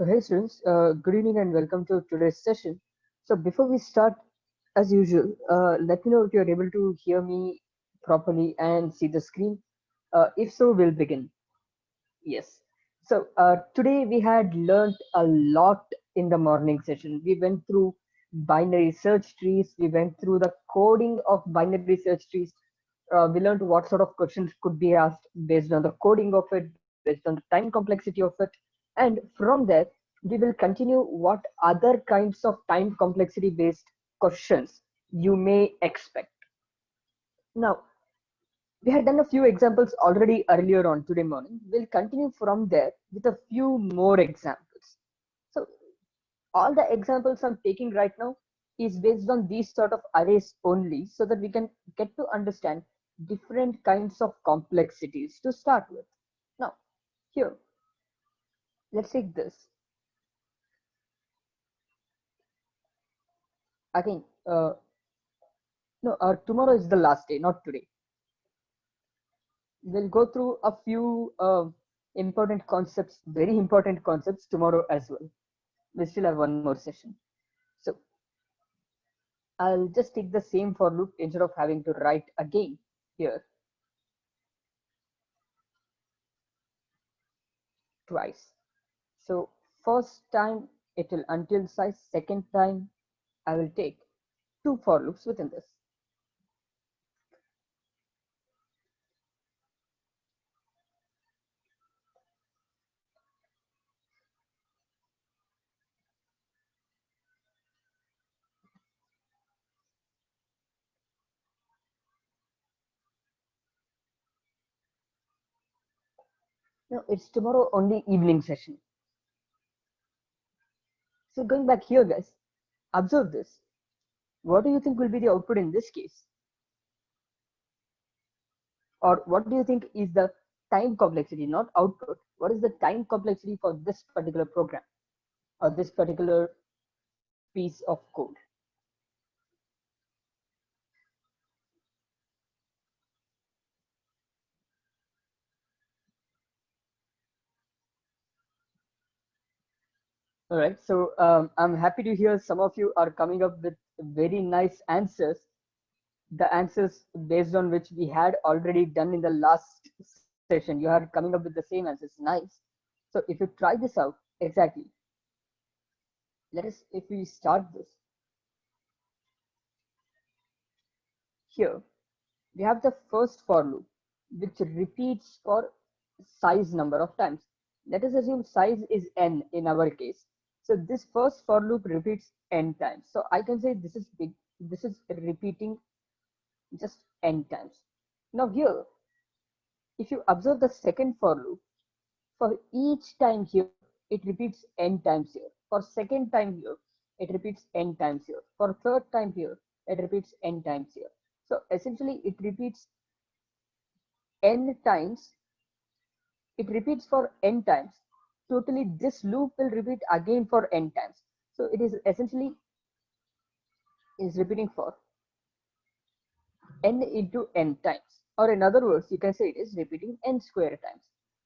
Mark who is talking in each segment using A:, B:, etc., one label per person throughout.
A: So, hey students, good evening and welcome to today's session. So, before we start, as usual, let me know if you're able to hear me properly and see the screen. If so, we'll begin. Yes. So, today we had learned a lot in the morning session. We went through binary search trees, we went through the coding of binary search trees. We learned what sort of questions could be asked based on the coding of it, based on the time complexity of it. And from there, we will continue what other kinds of time complexity based questions you may expect. Now, we had done a few examples already earlier on today morning. We'll continue from there with a few more examples. So, all the examples I'm taking right now is based on these sort of arrays only so that we can get to understand different kinds of complexities to start with. Now, here, let's take this. Again, no, tomorrow is the last day, not today. We'll go through a few important concepts, very important concepts tomorrow as well. We still have one more session. So I'll just take the same for loop instead of having to write again here twice. So first time it will until size, second time I will take two for loops within this. No, it's tomorrow only evening session. So going back here, guys, observe this. What do you think will be the output in this case? Or what do you think is the time complexity, not output? What is the time complexity for this particular program or this particular piece of code? All right, so I'm happy to hear some of you are coming up with very nice answers. The answers based on which we had already done in the last session. You are coming up with the same answers. Nice. So if you try this out, exactly. Let us, if we start this here, we have the first for loop, which repeats for size number of times. Let us assume size is n in our case. So this first for loop repeats n times. So I can say this is big. This is repeating just n times. Now here, if you observe the second for loop, for each time here, it repeats n times here. For second time here, it repeats n times here. For third time here, it repeats n times here. So essentially, it repeats n times. It repeats for n times. Totally, this loop will repeat again for n times. So it is essentially is repeating for n into n times. Or in other words, you can say it is repeating n square times.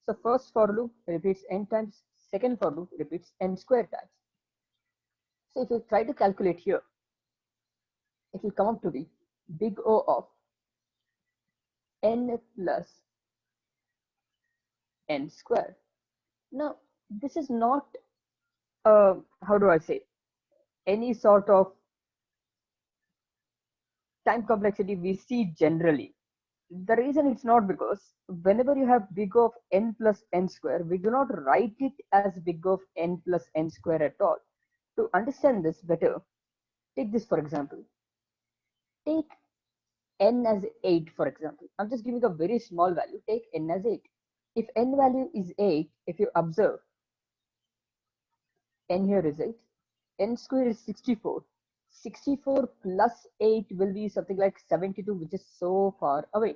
A: So first for loop repeats n times, second for loop repeats n square times. So if you try to calculate here, it will come up to be big O of n plus n square. Now, this is not, how do I say, any sort of time complexity we see generally. The reason it's not because whenever you have big of n plus n square, we do not write it as big of n plus n square at all. To understand this better, take this for example. Take n as 8 for example. I'm just giving a very small value. Take n as 8. If n value is 8, if you observe, n here is 8, n square is 64. 64 plus 8 will be something like 72, which is so far away.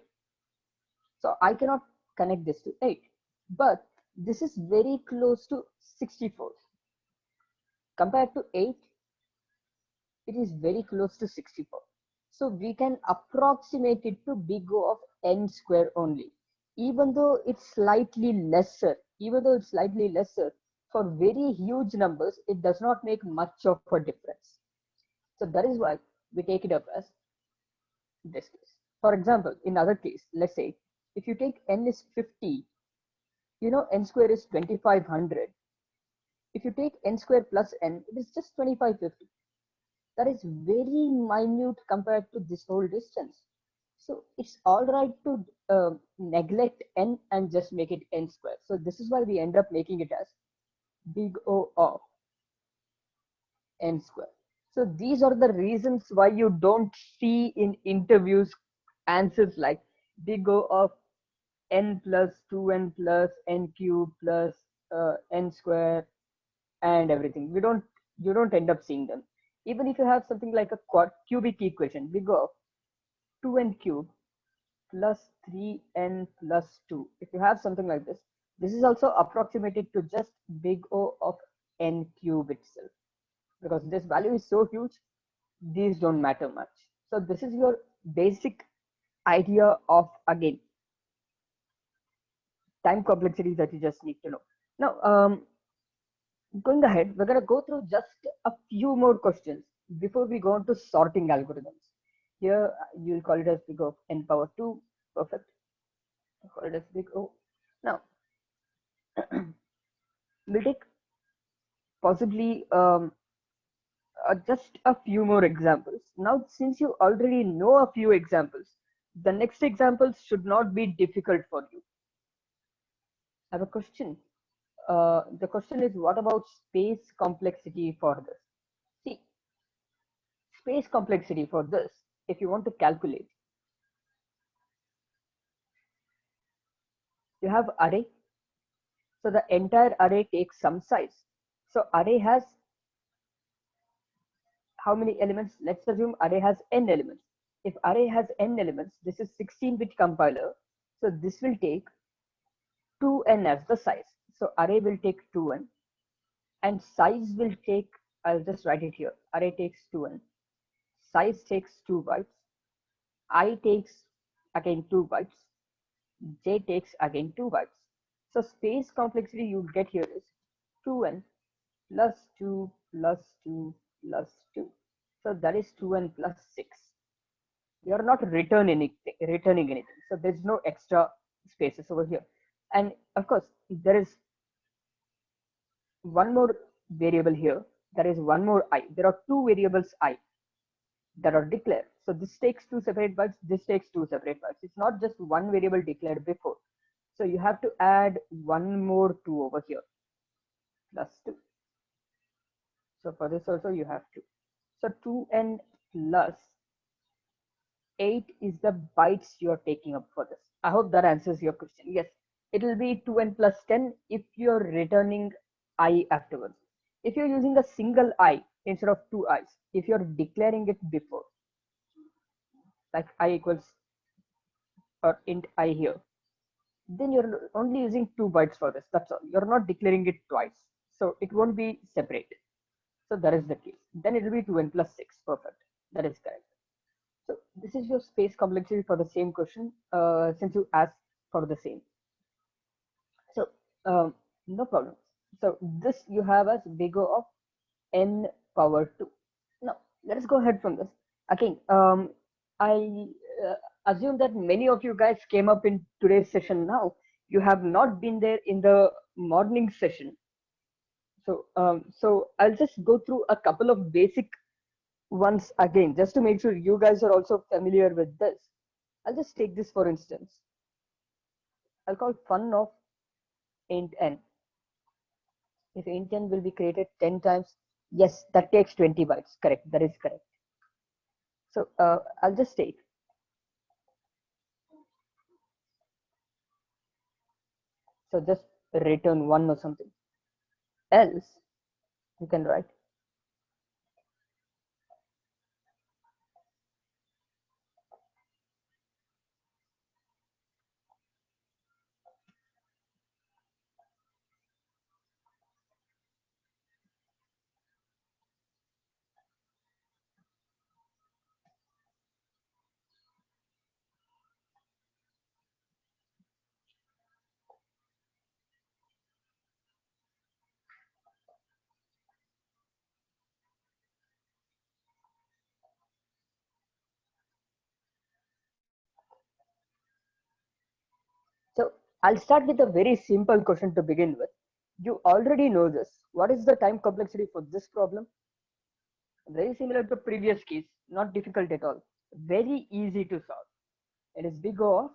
A: So I cannot connect this to 8. But this is very close to 64. Compared to 8, it is very close to 64. So we can approximate it to big O of n square only. Even though it's slightly lesser, For very huge numbers, it does not make much of a difference. So that is why we take it up as this case. For example, in other case, let's say if you take n is 50, n square is 2500. If you take n square plus n, it is just 2550. That is very minute compared to this whole distance. So it's all right to neglect n and just make it n square. So this is why we end up making it as big O of n square. So these are the reasons why you don't see in interviews answers like big O of n plus 2n plus n cube plus n square and everything. You don't end up seeing them. Even if you have something like a cubic equation, big O of 2n cube plus 3n plus 2. If you have something like this is also approximated to just big O of n cube itself. Because this value is so huge, these don't matter much. So this is your basic idea of, again, time complexity that you just need to know. Now, going ahead, we're going to go through just a few more questions before we go on to sorting algorithms. Here, you'll call it as big O of n power 2. Perfect. Call it as big O. Now, we'll take possibly just a few more examples. Now, since you already know a few examples, the next examples should not be difficult for you. I have a question. The question is, what about space complexity for this? See, space complexity for this, if you want to calculate, you have array. So the entire array takes some size. So array has how many elements? Let's assume array has n elements. If array has n elements, this is 16-bit compiler. So this will take 2n as the size. So array will take 2n and size will take, I'll just write it here. Array takes 2n, size takes 2 bytes, I takes again 2 bytes, j takes again 2 bytes. So space complexity you get here is 2n plus 2 plus 2 plus 2. So that is 2n plus 6. You are not returning anything. So there's no extra spaces over here. And of course, there is one more variable here. There is one more I. There are two variables I that are declared. So this takes two separate bytes. This takes two separate bytes. It's not just one variable declared before. So you have to add one more 2 over here plus 2. So for this also you have to. So 2n plus 8 is the bytes you're taking up for this. I hope that answers your question. Yes, it will be 2n plus 10 if you're returning I afterwards. If you're using a single I instead of two I's, if you're declaring it before, like I equals or int I here, then you're only using 2 bytes for this. That's all. You're not declaring it twice. So it won't be separate. So that is the case. Then it will be 2n plus 6. Perfect. That is correct. So this is your space complexity for the same question since you asked for the same. So no problem. So this you have as big O of n power 2. Now let us go ahead from this. Again, I assume that many of you guys came up in today's session now. You have not been there in the morning session. So I'll just go through a couple of basic ones again, just to make sure you guys are also familiar with this. I'll just take this for instance. I'll call fun of int n. If int n will be created 10 times, yes, that takes 20 bytes. Correct. That is correct. So I'll just take. So just return 1 or something. Else, you can write I'll start with a very simple question to begin with. You already know this. What is the time complexity for this problem? Very similar to the previous case, not difficult at all. Very easy to solve. It is big O of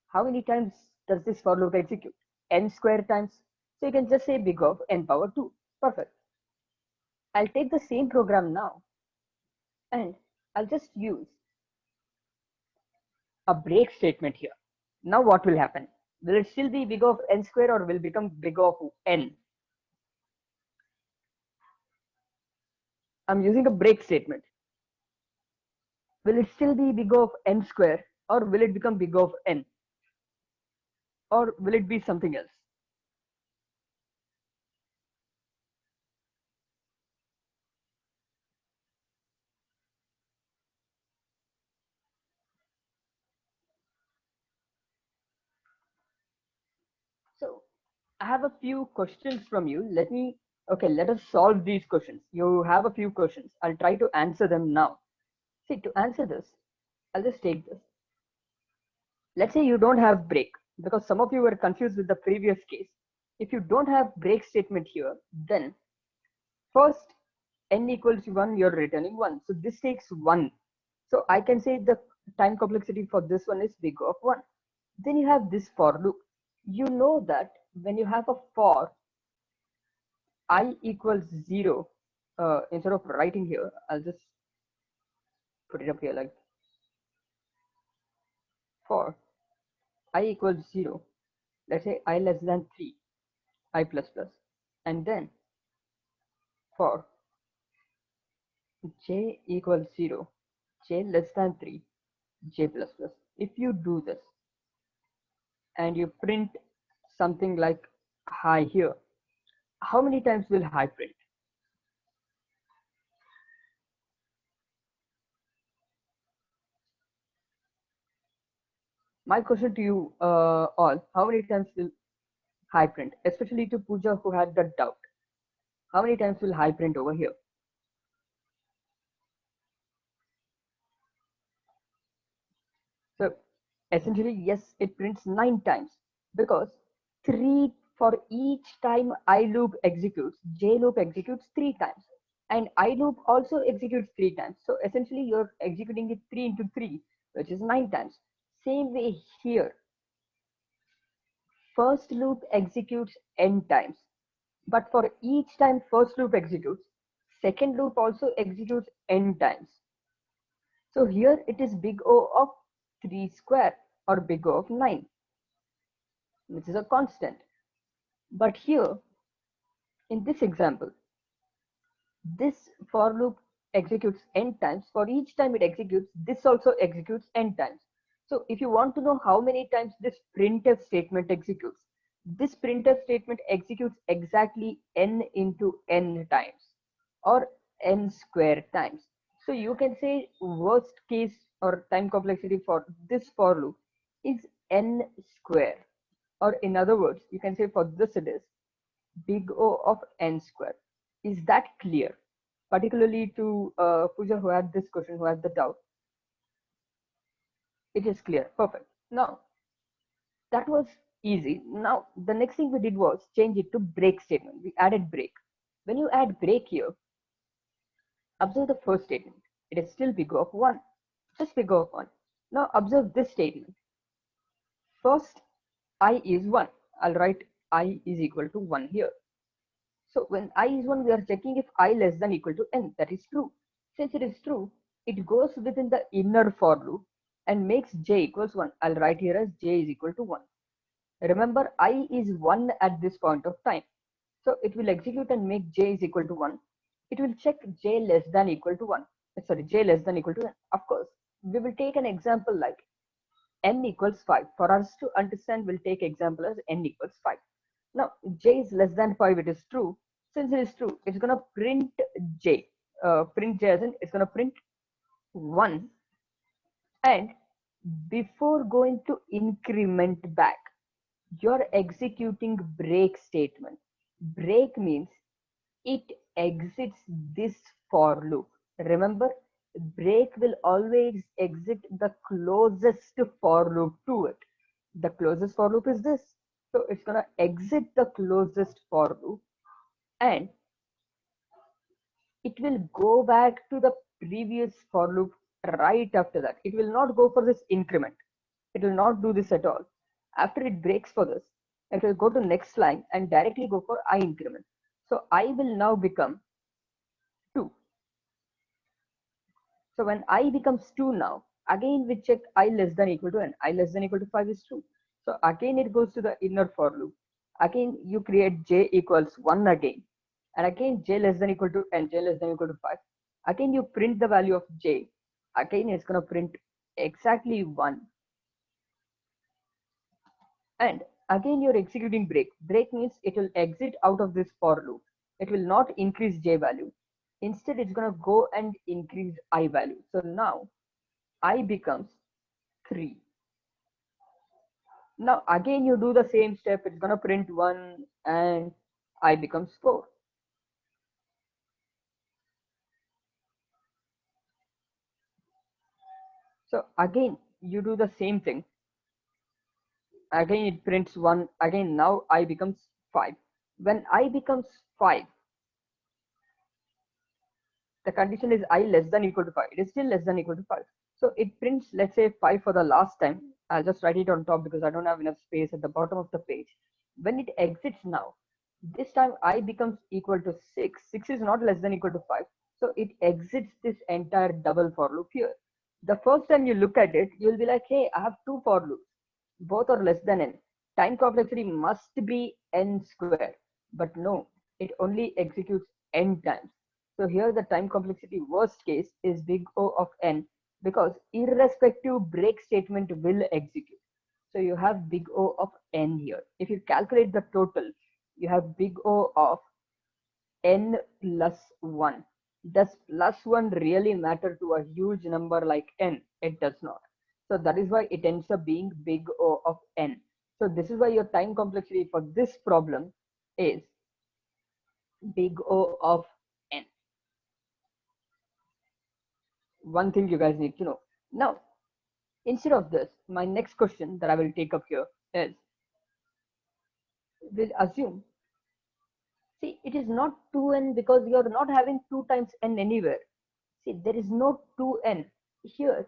A: how many times does this for loop execute? N square times. So you can just say big O of n power 2. Perfect. I'll take the same program now and I'll just use a break statement here. Now what will happen? Will it still be big O of n square or will become big O of n? I'm using a break statement. Will it still be big O of n square or will it become big O of n? Or will it be something else? So I have a few questions from you. Let us solve these questions. You have a few questions. I'll try to answer them now. See, to answer this, I'll just take this. Let's say you don't have break, because some of you were confused with the previous case. If you don't have break statement here, then first n equals 1, you're returning 1. So this takes 1. So I can say the time complexity for this one is big O of 1. Then you have this for loop. You know that when you have a for I equals 0, instead of writing here, I'll just put it up here like for I equals 0, let's say I less than 3, I plus plus, and then for j equals 0, j less than 3, j plus plus. If you do this and you print something like hi here, how many times will hi print? My question to you all, how many times will hi print? Especially to Pooja who had the doubt. How many times will hi print over here? So essentially, yes, it prints 9 times because 3 for each time I loop executes, J loop executes 3 times. And I loop also executes 3 times. So essentially, you're executing it 3 into 3, which is 9 times. Same way here, first loop executes n times. But for each time first loop executes, second loop also executes n times. So here it is big O of 3 square or big O of 9, which is a constant. But here, in this example, this for loop executes n times. For each time it executes, this also executes n times. So if you want to know how many times this printf statement executes, this printf statement executes exactly n into n times or n square times. So you can say worst case or time complexity for this for loop is n square. Or in other words, you can say for this it is big O of n square. Is that clear? Particularly to Pooja who had this question, who had the doubt. It is clear. Perfect. Now, that was easy. Now, the next thing we did was change it to break statement. We added break. When you add break here, observe the first statement. It is still big O of 1. Just big O of 1. Now, observe this statement. First, I is 1. I'll write I is equal to 1 here. So when I is 1, we are checking if I less than equal to n. That is true. Since it is true, it goes within the inner for loop and makes j equals 1. I'll write here as j is equal to 1. Remember, I is 1 at this point of time. So it will execute and make j is equal to 1. It will check j less than equal to 1. Sorry, j less than equal to n. Of course, we will take an example like n equals 5. For us to understand, we'll take example as n equals 5. Now, j is less than 5, it is true. Since it is true, it's going to print j. Print j as in, it's going to print 1. And before going to increment back, you're executing break statement. Break means it exits this for loop. Remember, break will always exit the closest for loop to it. The closest for loop is this. So it's gonna exit the closest for loop, and it will go back to the previous for loop right after that. It will not go for this increment. It will not do this at all. After it breaks for this, it will go to next line and directly go for I increment. So I will now become 2. So when I becomes 2 now, again we check I less than equal to n. I less than equal to 5 is true. So again it goes to the inner for loop. Again you create j equals 1 again. And again j less than equal to n, j less than equal to 5. Again you print the value of j. Again it's going to print exactly 1. And again you're executing break. Break means it will exit out of this for loop. It will not increase j value. Instead it's going to go and increase I value. So now I becomes 3. Now again you do the same step. It's going to print 1 and I becomes 4. So again you do the same thing. Again it prints 1. Again now I becomes 5. When I becomes 5, the condition is I less than equal to 5. It is still less than equal to 5. So it prints, let's say 5 for the last time. I'll just write it on top because I don't have enough space at the bottom of the page. When it exits now, this time I becomes equal to 6. 6 is not less than equal to 5. So it exits this entire double for loop here. The first time you look at it, you'll be like, hey, I have two for loops. Both are less than n. Time complexity must be n square. But no, it only executes n times. So here the time complexity worst case is big O of n, because irrespective break statement will execute. So you have big O of n here. If you calculate the total, you have big O of n plus 1. Does plus 1 really matter to a huge number like n? It does not. So that is why it ends up being big O of n. So this is why your time complexity for this problem is big O of n. One thing you guys need to know. Now, instead of this, my next question that I will take up here is, we'll assume, see, it is not 2n because you're not having 2 times n anywhere. See, there is no 2n. Here,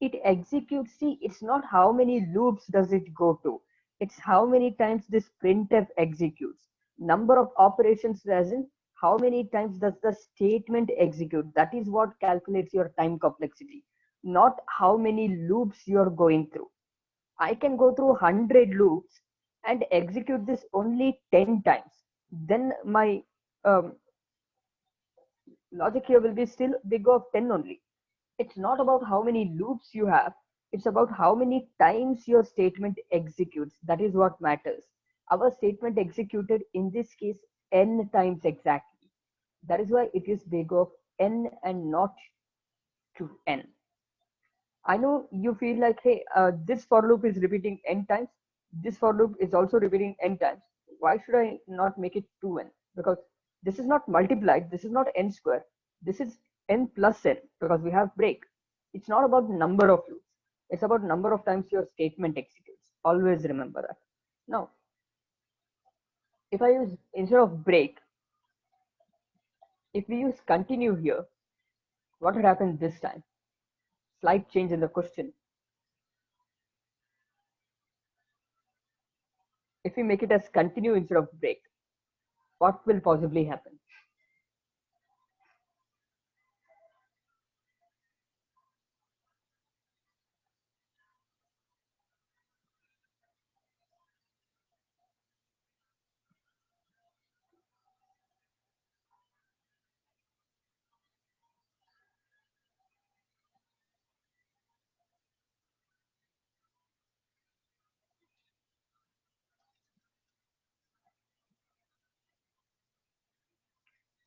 A: it executes, see, it's not how many loops does it go to. It's how many times this printf executes. Number of operations as in how many times does the statement execute. That is what calculates your time complexity, not how many loops you're going through. I can go through 100 loops and execute this only 10 times. Then my logic here will be still big of 10 only. It's not about how many loops you have. It's about how many times your statement executes. That is what matters. Our statement executed in this case n times exactly. That is why it is big of n and not to n. I know you feel like, hey, this for loop is repeating n times. This for loop is also repeating n times. Why should I not make it 2n? Because this is not multiplied. This is not n square. This is n plus n because we have break. It's not about number of loops. It's about number of times your statement executes. Always remember that. Now, if I use, instead of break, if we use continue here, what would happen this time? Slight change in the question. If we make it as continue instead of break, what will possibly happen?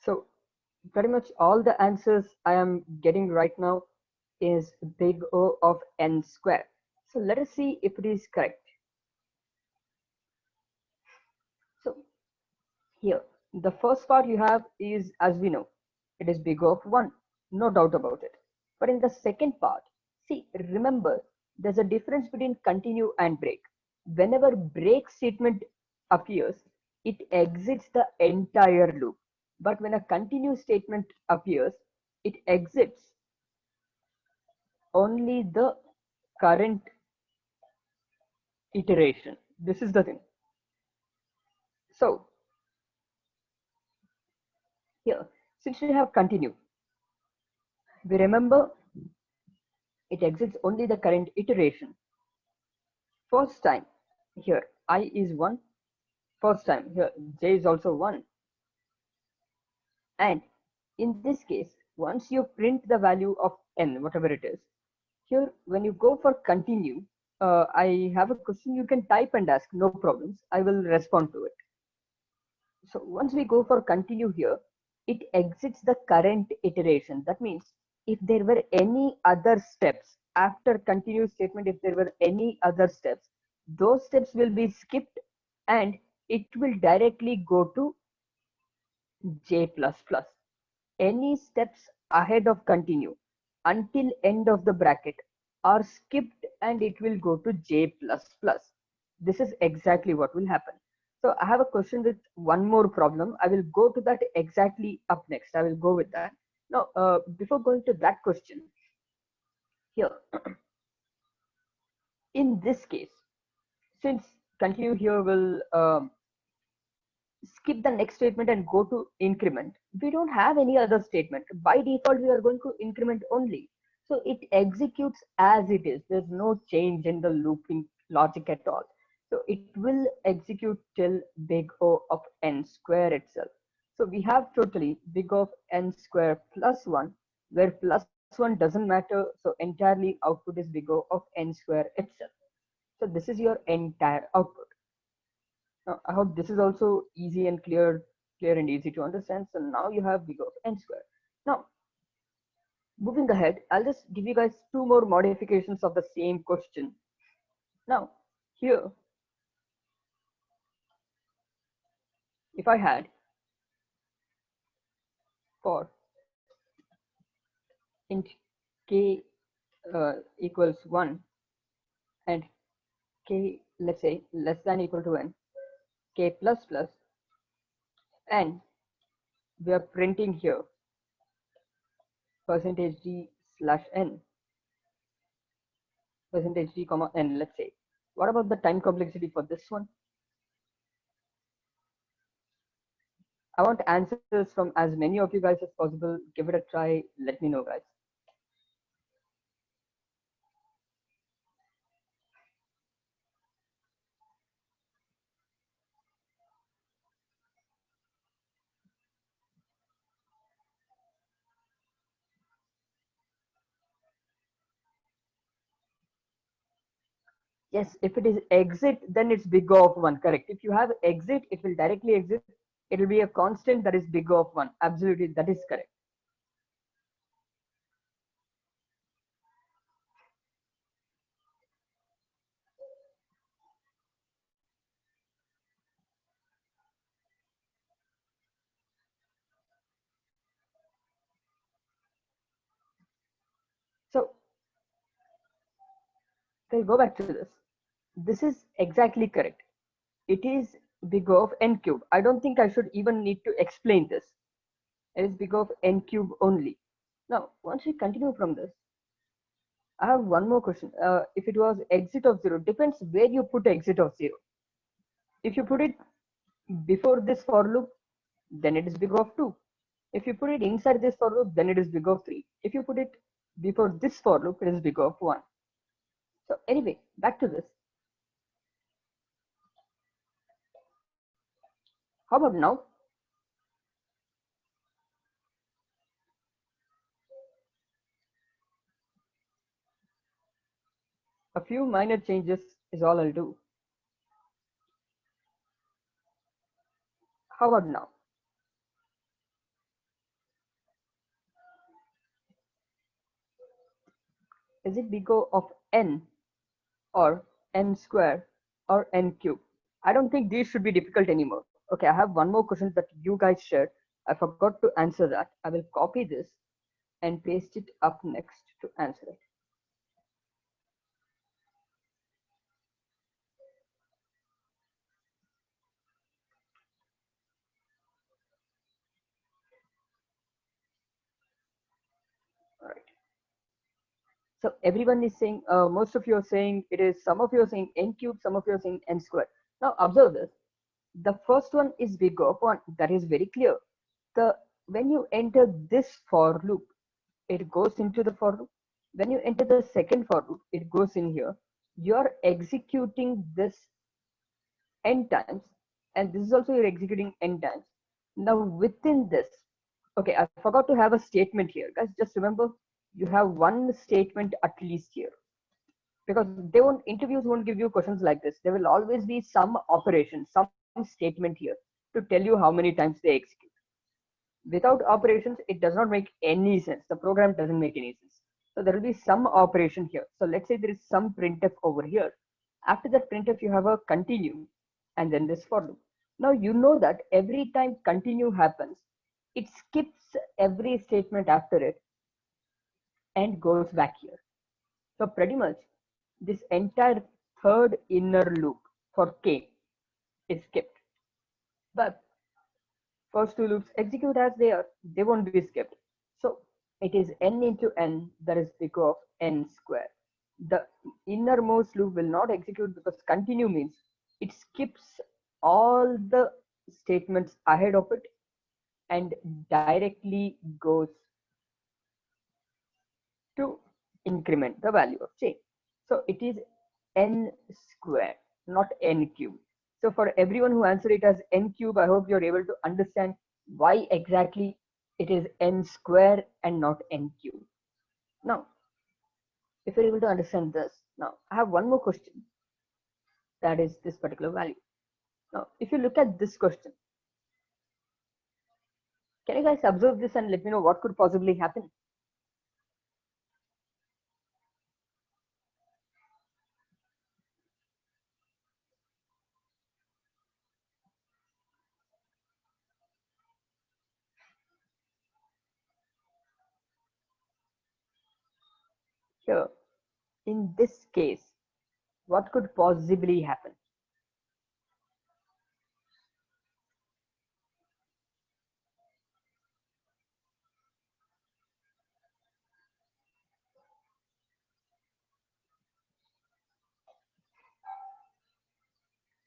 A: So pretty much all the answers I am getting right now is big O of n square. So let us see if it is correct. So here, the first part you have is, as we know, it is big O of 1, no doubt about it. But in the second part, see, remember, there's a difference between continue and break. whenever break statement appears, it exits the entire loop. But when a continue statement appears, it exits only the current iteration. This is the thing. So here, since we have continue, we remember it exits only the current iteration. First time here I is 1. First time here j is also 1. And in this case, once you print the value of n, whatever it is, here when you go for continue, I have a question you can type and ask, no problems. I will respond to it. So once we go for continue here, it exits the current iteration. That means if there were any other steps after continue statement, if there were any other steps, those steps will be skipped and it will directly go to j++. Any steps ahead of continue until end of the bracket are skipped and it will go to j++. This is exactly what will happen. So I have a question with one more problem. I will go to that exactly up next. I will go with that. Now, before going to that question, here, in this case, since continue here will skip the next statement and go to increment, we don't have any other statement. By default, we are going to increment only. So it executes as it is. There's no change in the looping logic at all. So it will execute till big O of n square itself. So we have totally big O of n square plus 1, where plus 1 doesn't matter. So entirely output is big O of n square itself. So this is your entire output. Now, I hope this is also easy and clear and easy to understand. So now you have big O of n square. Now, moving ahead, I'll just give you guys two more modifications of the same question. Now, here, if I had for int k equals 1 and k, let's say, less than equal to n, k plus plus, and we are printing here percentage d slash n, percentage d comma n, let's say. What about the time complexity for this one? I want answers from as many of you guys as possible. Give it a try. Let me know, guys. Yes, if it is exit, then it's big O of 1. Correct. If you have exit, it will directly exit. It will be a constant that is big O of 1. Absolutely, that is correct. So we'll go back to this. This is exactly correct. It is big O of n cube. I don't think I should even need to explain this. It is big O of n cube only. Now, once we continue from this, I have one more question. If it was exit of 0, depends where you put exit of 0. If you put it before this for loop, then it is big O of 2. If you put it inside this for loop, then it is big O of 3. If you put it before this for loop, it is big O of 1. So anyway, back to this. How about now? A few minor changes is all I'll do. How about now? Is it big O of n or n square or n cube? I don't think these should be difficult anymore. Okay, I have one more question that you guys shared. I forgot to answer that. I will copy this and paste it up next to answer it. So everyone is saying, most of you are saying it is, some of you are saying n cube, some of you are saying n square. Now observe this. The first one is big of 1. That is very clear. When you enter this for loop, it goes into the for loop. When you enter the second for loop, it goes in here. You're executing this n times, and this is also you're executing n times. Now within this, okay, I forgot to have a statement here, guys. Just remember, you have one statement at least here, because they won't, interviews won't give you questions like this. There will always be some operation, some statement here to tell you how many times they execute. Without operations, it does not make any sense. The program doesn't make any sense. So there will be some operation here. So let's say there is some printf over here. After that printf, you have a continue and then this for loop. Now you know that every time continue happens, it skips every statement after it and goes back here. So pretty much this entire third inner loop for k is skipped. But first two loops execute as they are, they won't be skipped. So it is n into n, that is equal of n square. The innermost loop will not execute because continue means it skips all the statements ahead of it and directly goes to increment the value of change. So it is n square, not n cube. So for everyone who answered it as n cube, I hope you're able to understand why exactly it is n square and not n cube. Now, if you're able to understand this, now I have one more question, that is this particular value. Now, if you look at this question, can you guys observe this and let me know what could possibly happen? Here, in this case, what could possibly happen?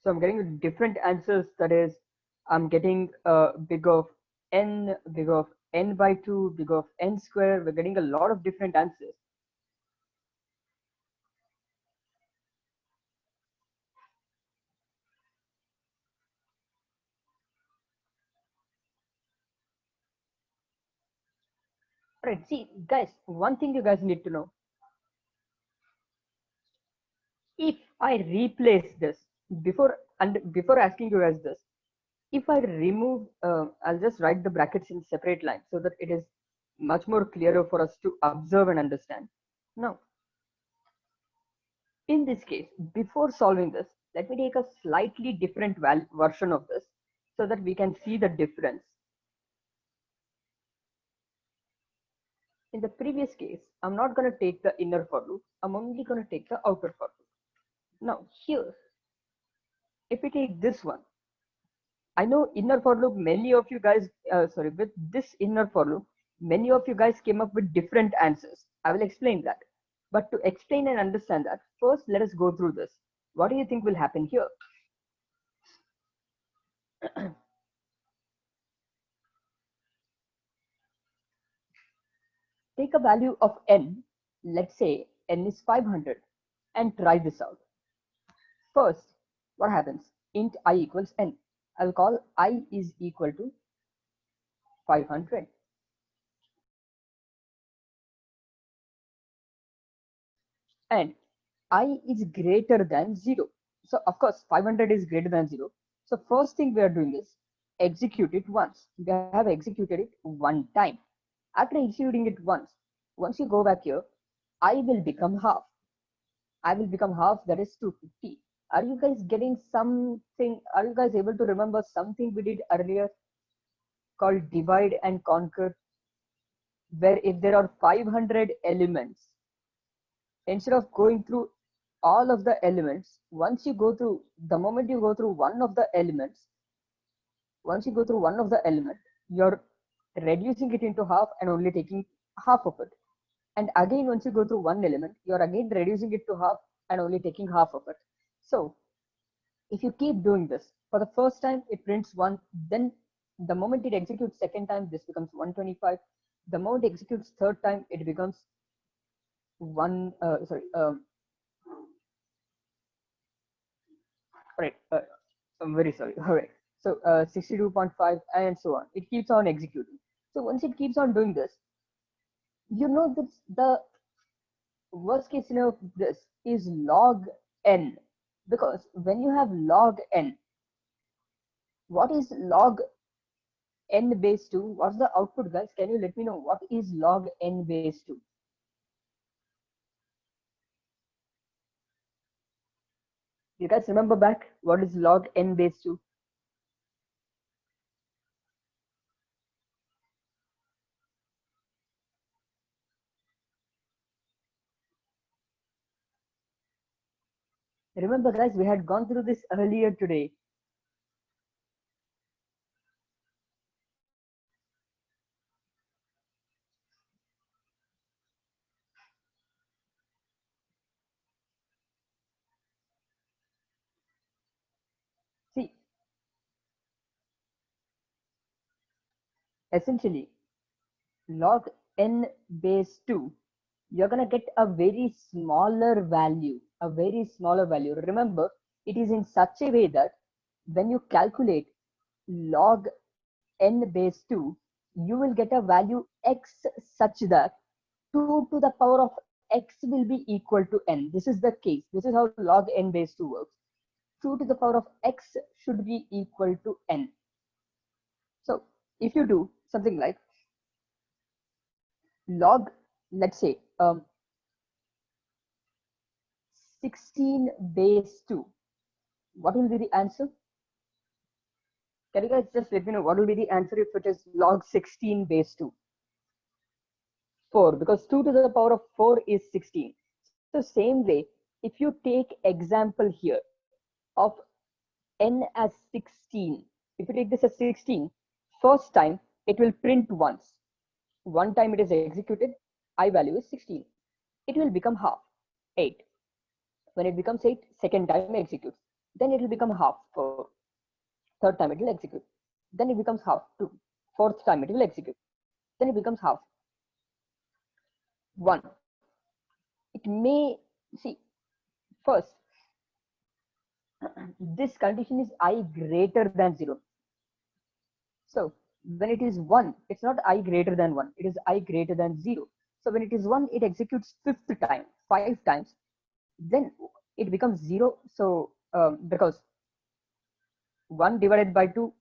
A: So I'm getting different answers. That is, I'm getting big of n, big of n by 2, big of n square. We're getting a lot of different answers. Right, see, guys, one thing you guys need to know. If I replace this, before asking you guys this, if I remove, I'll just write the brackets in separate lines so that it is much more clearer for us to observe and understand. Now, in this case, before solving this, let me take a slightly different version of this so that we can see the difference. In the previous case, I'm not going to take the inner for loop. I'm only going to take the outer for loop. Now here, if we take this one, I know inner for loop, many of you guys, with this inner for loop, many of you guys came up with different answers. I will explain that. But to explain and understand that, first let us go through this. What do you think will happen here? Take a value of n, let's say n is 500, and try this out. First, what happens? Int I equals n. I'll call I is equal to 500. And I is greater than 0. So of course 500 is greater than 0. So first thing we are doing is execute it once. We have executed it one time. After executing it once you go back here, I will become half. I will become half, that is 250. Are you guys getting something? Are you guys able to remember something we did earlier called divide and conquer? Where if there are 500 elements, instead of going through all of the elements, the moment you go through one of the elements, once you go through one of the element, you're reducing it into half and only taking half of it. And again, once you go through one element, you're again reducing it to half and only taking half of it. So if you keep doing this, for the first time it prints 1, then the moment it executes second time, this becomes 125. The moment it executes third time, it becomes 1, sorry, right, I'm very sorry. All right. So 62.5 and so on. It keeps on executing. So once it keeps on doing this, you know that the worst case scenario of this is log n, because when you have log n, what is log n base 2? What's the output, guys? Can you let me know what is log n base 2? You guys remember back what is log n base 2? Remember, guys, we had gone through this earlier today. See, essentially, log n base 2, you're going to get a very smaller value, a very smaller value. Remember, it is in such a way that when you calculate log n base 2, you will get a value x such that 2 to the power of x will be equal to n. This is the case. This is how log n base 2 works. 2 to the power of x should be equal to n. So if you do something like log, let's say 16 base 2, what will be the answer? Can you guys just let me know what will be the answer if it is log 16 base 2? 4, because 2 to the power of 4 is 16. So same way, if you take example here of n as 16, if you take this as 16, first time it will print once. One time it is executed, I value is 16. It will become half, 8. When it becomes 8, second time it executes. Then it will become half, 4. Third time it will execute. Then it becomes half, 2. Fourth time it will execute. Then it becomes half, 1. It may, see, first, this condition is I greater than 0. So when it is 1, it's not I greater than 1, it is I greater than 0. So when it is 1, it executes fifth time, 5 times, then it becomes 0. So because 1 divided by 2,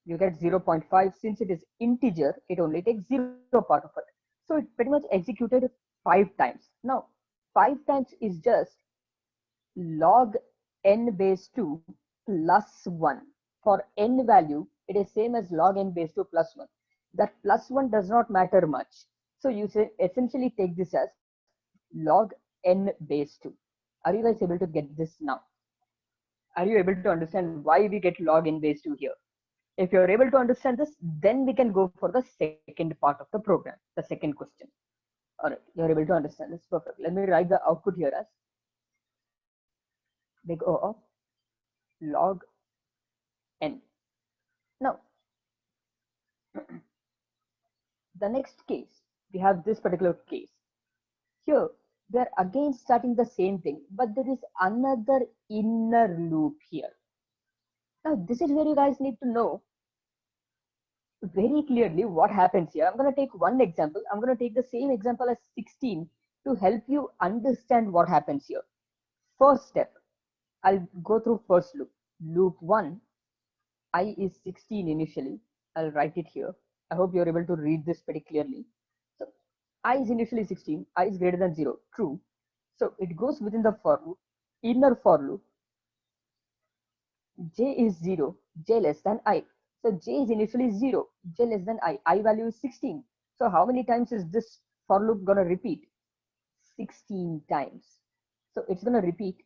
A: you get 0.5. Since it is integer, it only takes 0 part of it. So it pretty much executed 5 times. Now 5 times is just log n base 2 plus 1. For n value, it is same as log n base 2 plus 1. That plus 1 does not matter much. So you say essentially take this as log n base 2. Are you guys able to get this now? Are you able to understand why we get log n base 2 here? If you're able to understand this, then we can go for the second part of the program, the second question. All right, you're able to understand this. Perfect. Let me write the output here as big O of log n. Now, the next case, we have this particular case. Here, we are again starting the same thing, but there is another inner loop here. Now, this is where you guys need to know very clearly what happens here. I'm going to take one example. I'm going to take the same example as 16 to help you understand what happens here. First step, I'll go through first loop. Loop 1, I is 16 initially. I'll write it here. I hope you're able to read this pretty clearly. So I is initially 16, I is greater than 0, true. So it goes within the for loop, inner for loop. J is 0, j less than I. So j is initially 0, j less than I value is 16. So how many times is this for loop gonna repeat? 16 times. So it's gonna repeat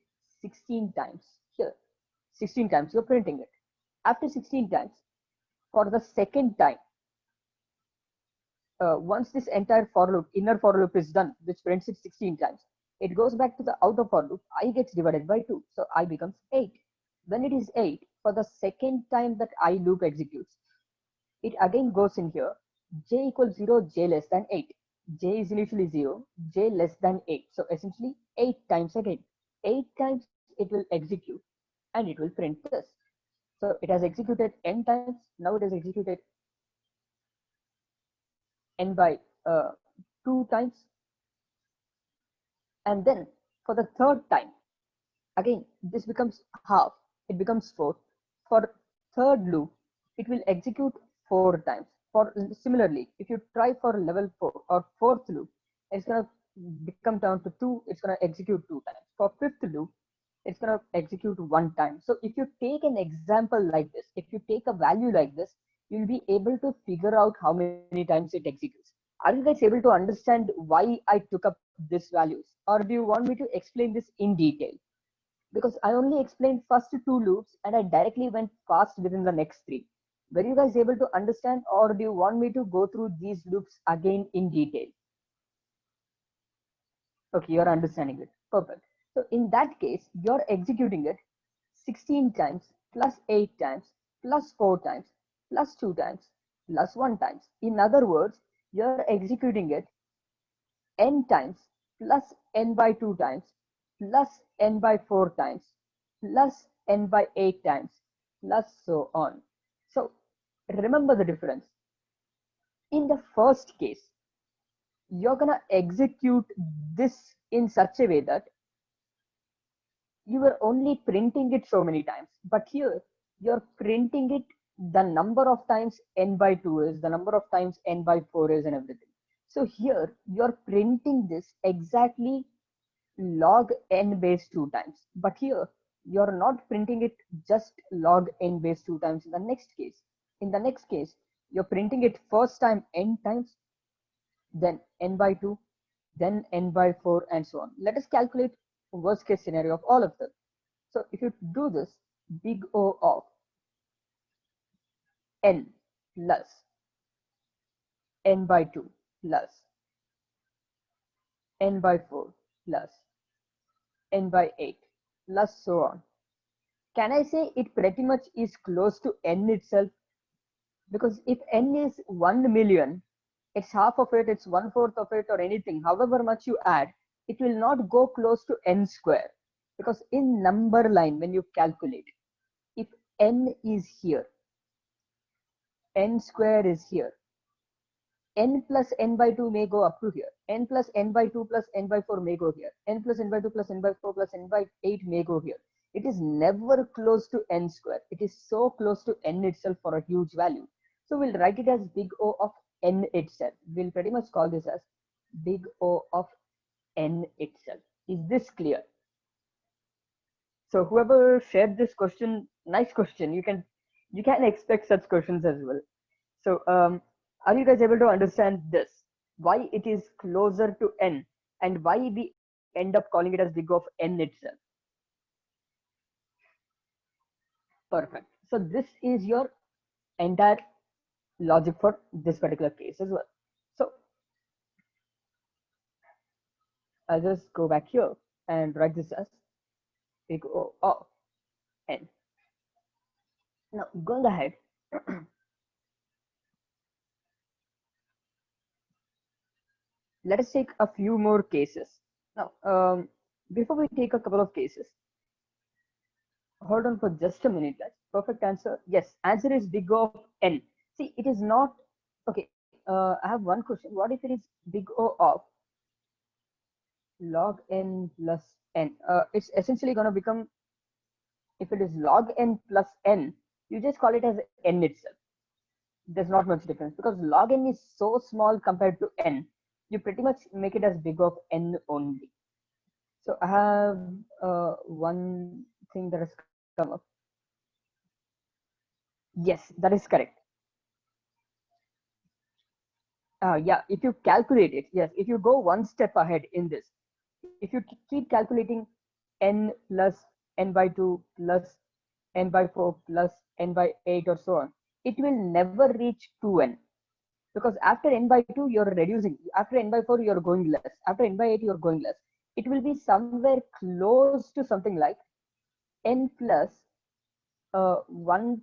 A: 16 times here. 16 times you're printing it. After 16 times, for the second time, once this entire for loop, inner for loop is done, which prints it 16 times, it goes back to the outer for loop. I gets divided by 2, so I becomes 8. When it is 8, for the second time that I loop executes, it again goes in here, j equals 0, j less than 8. J is initially 0, j less than 8. So essentially 8 times again. 8 times it will execute and it will print this. So it has executed n times. Now it has executed n by 2 times. And then for the third time, again, this becomes half. It becomes 4. For third loop, it will execute 4 times. For similarly, if you try for level 4 or fourth loop, it's going to become down to 2. It's going to execute 2 times. For fifth loop, it's going to execute 1 time. So if you take an example like this, if you take a value like this, you'll be able to figure out how many times it executes. Are you guys able to understand why I took up these values? Or do you want me to explain this in detail? Because I only explained first 2 loops and I directly went fast within the next 3. Were you guys able to understand, or do you want me to go through these loops again in detail? Okay, you're understanding it. Perfect. So in that case, you're executing it 16 times plus 8 times plus 4 times plus 2 times plus 1 times. In other words, you're executing it n times plus n by 2 times plus n by 4 times plus n by 8 times plus so on. So remember the difference. In the first case, you're gonna execute this in such a way that you were only printing it so many times, but here you're printing it the number of times n by 2 is, the number of times n by 4 is, and everything. So here you're printing this exactly log n base 2 times, but here you're not printing it just log n base 2 times in the next case. In the next case, you're printing it first time n times, then n by 2, then n by 4, and so on. Let us calculate worst case scenario of all of them. So if you do this, big O of n plus n by 2 plus n by 4 plus n by 8 plus so on. Can I say it pretty much is close to n itself? Because if n is 1 million, it's half of it, it's 1/4 of it, or anything, however much you add, it will not go close to n square. Because in number line, when you calculate, if n is here, n square is here, n plus n by 2 may go up to here, n plus n by 2 plus n by 4 may go here, n plus n by 2 plus n by 4 plus n by 8 may go here. It is never close to n square. It is so close to n itself for a huge value. So we'll write it as big O of n itself. We'll pretty much call this as big O of n itself. Is this clear? So whoever shared this question, nice question. You can expect such questions as well. So are you guys able to understand this? Why it is closer to n, and why we end up calling it as big of n itself? Perfect. So this is your entire logic for this particular case as well. So I'll just go back here and write this as big O of n. Now going ahead, let us take a few more cases. Now, before we take a couple of cases, hold on for just a minute, guys. Perfect answer. Yes, answer is big O of n. See, it is not, okay. I have one question. What if it is big O of log n plus n? It's essentially going to become, if it is log n plus n, you just call it as n itself. There's not much difference because log n is so small compared to n. You pretty much make it as big of n only. So I have one thing that has come up. Yes, that is correct. Yeah, if you calculate it, yes, if you go one step ahead in this, if you keep calculating n plus n by 2 plus n by 4 plus n by 8 or so on, it will never reach 2n. because after n by 2 you're reducing, after n by 4 you're going less, after n by 8 you're going less. It will be somewhere close to something like n plus 1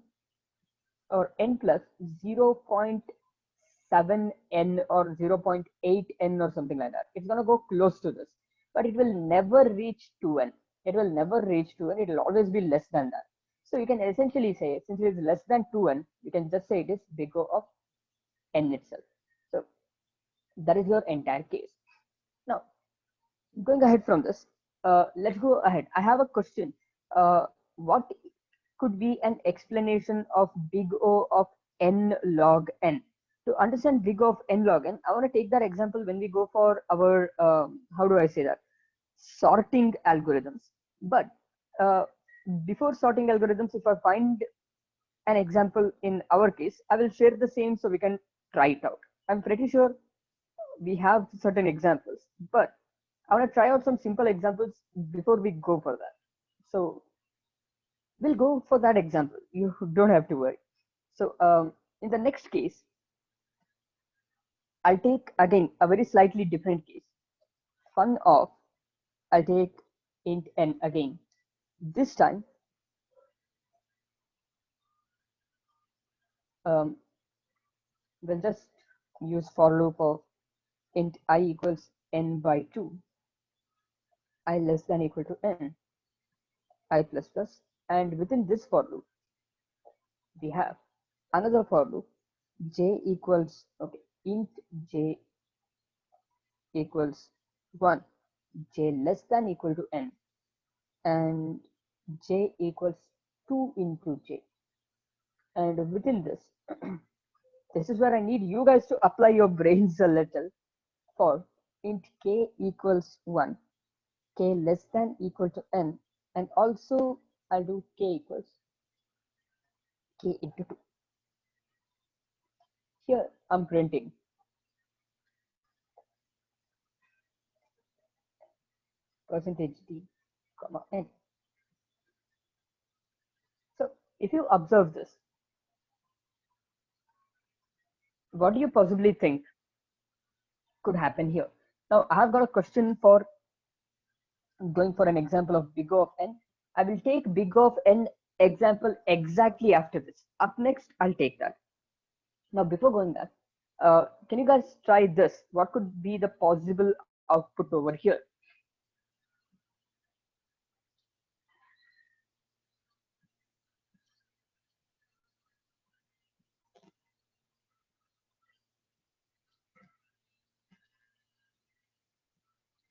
A: or n plus 0.7n or 0.8n or something like that. It's going to go close to this, but it will never reach 2n. It will never reach 2n. It will always be less than that. So you can essentially say, since it is less than 2n, you can just say it is big O of n itself. So that is your entire case. Now, going ahead from this, let's go ahead. I have a question. What could be an explanation of big O of n log n? To understand big O of n log n, I want to take that example when we go for our, how do I say that, sorting algorithms. But uh, before sorting algorithms, if I find an example in our case, I will share the same so we can try it out. I'm pretty sure we have certain examples, but I want to try out some simple examples before we go for that. So we'll go for that example. You don't have to worry. So in the next case, I'll take again a very slightly different case. Fun of, I'll take int n again. This time, we'll just use for loop of int I equals n by 2, I less than equal to n, I plus plus, and within this for loop, we have another for loop, j equals, okay, int j equals 1, j less than equal to n, and j equals 2 into j. And within this, this is where I need you guys to apply your brains a little. For int k equals 1, k less than equal to n, and also I'll do k equals k into 2. Here I'm printing percentage d comma n. So if you observe this, what do you possibly think could happen here? Now I have got a question for going for an example of big O of n. I will take big O of n example exactly after this. Up next, I'll take that. Now, before going that, can you guys try this? What could be the possible output over here?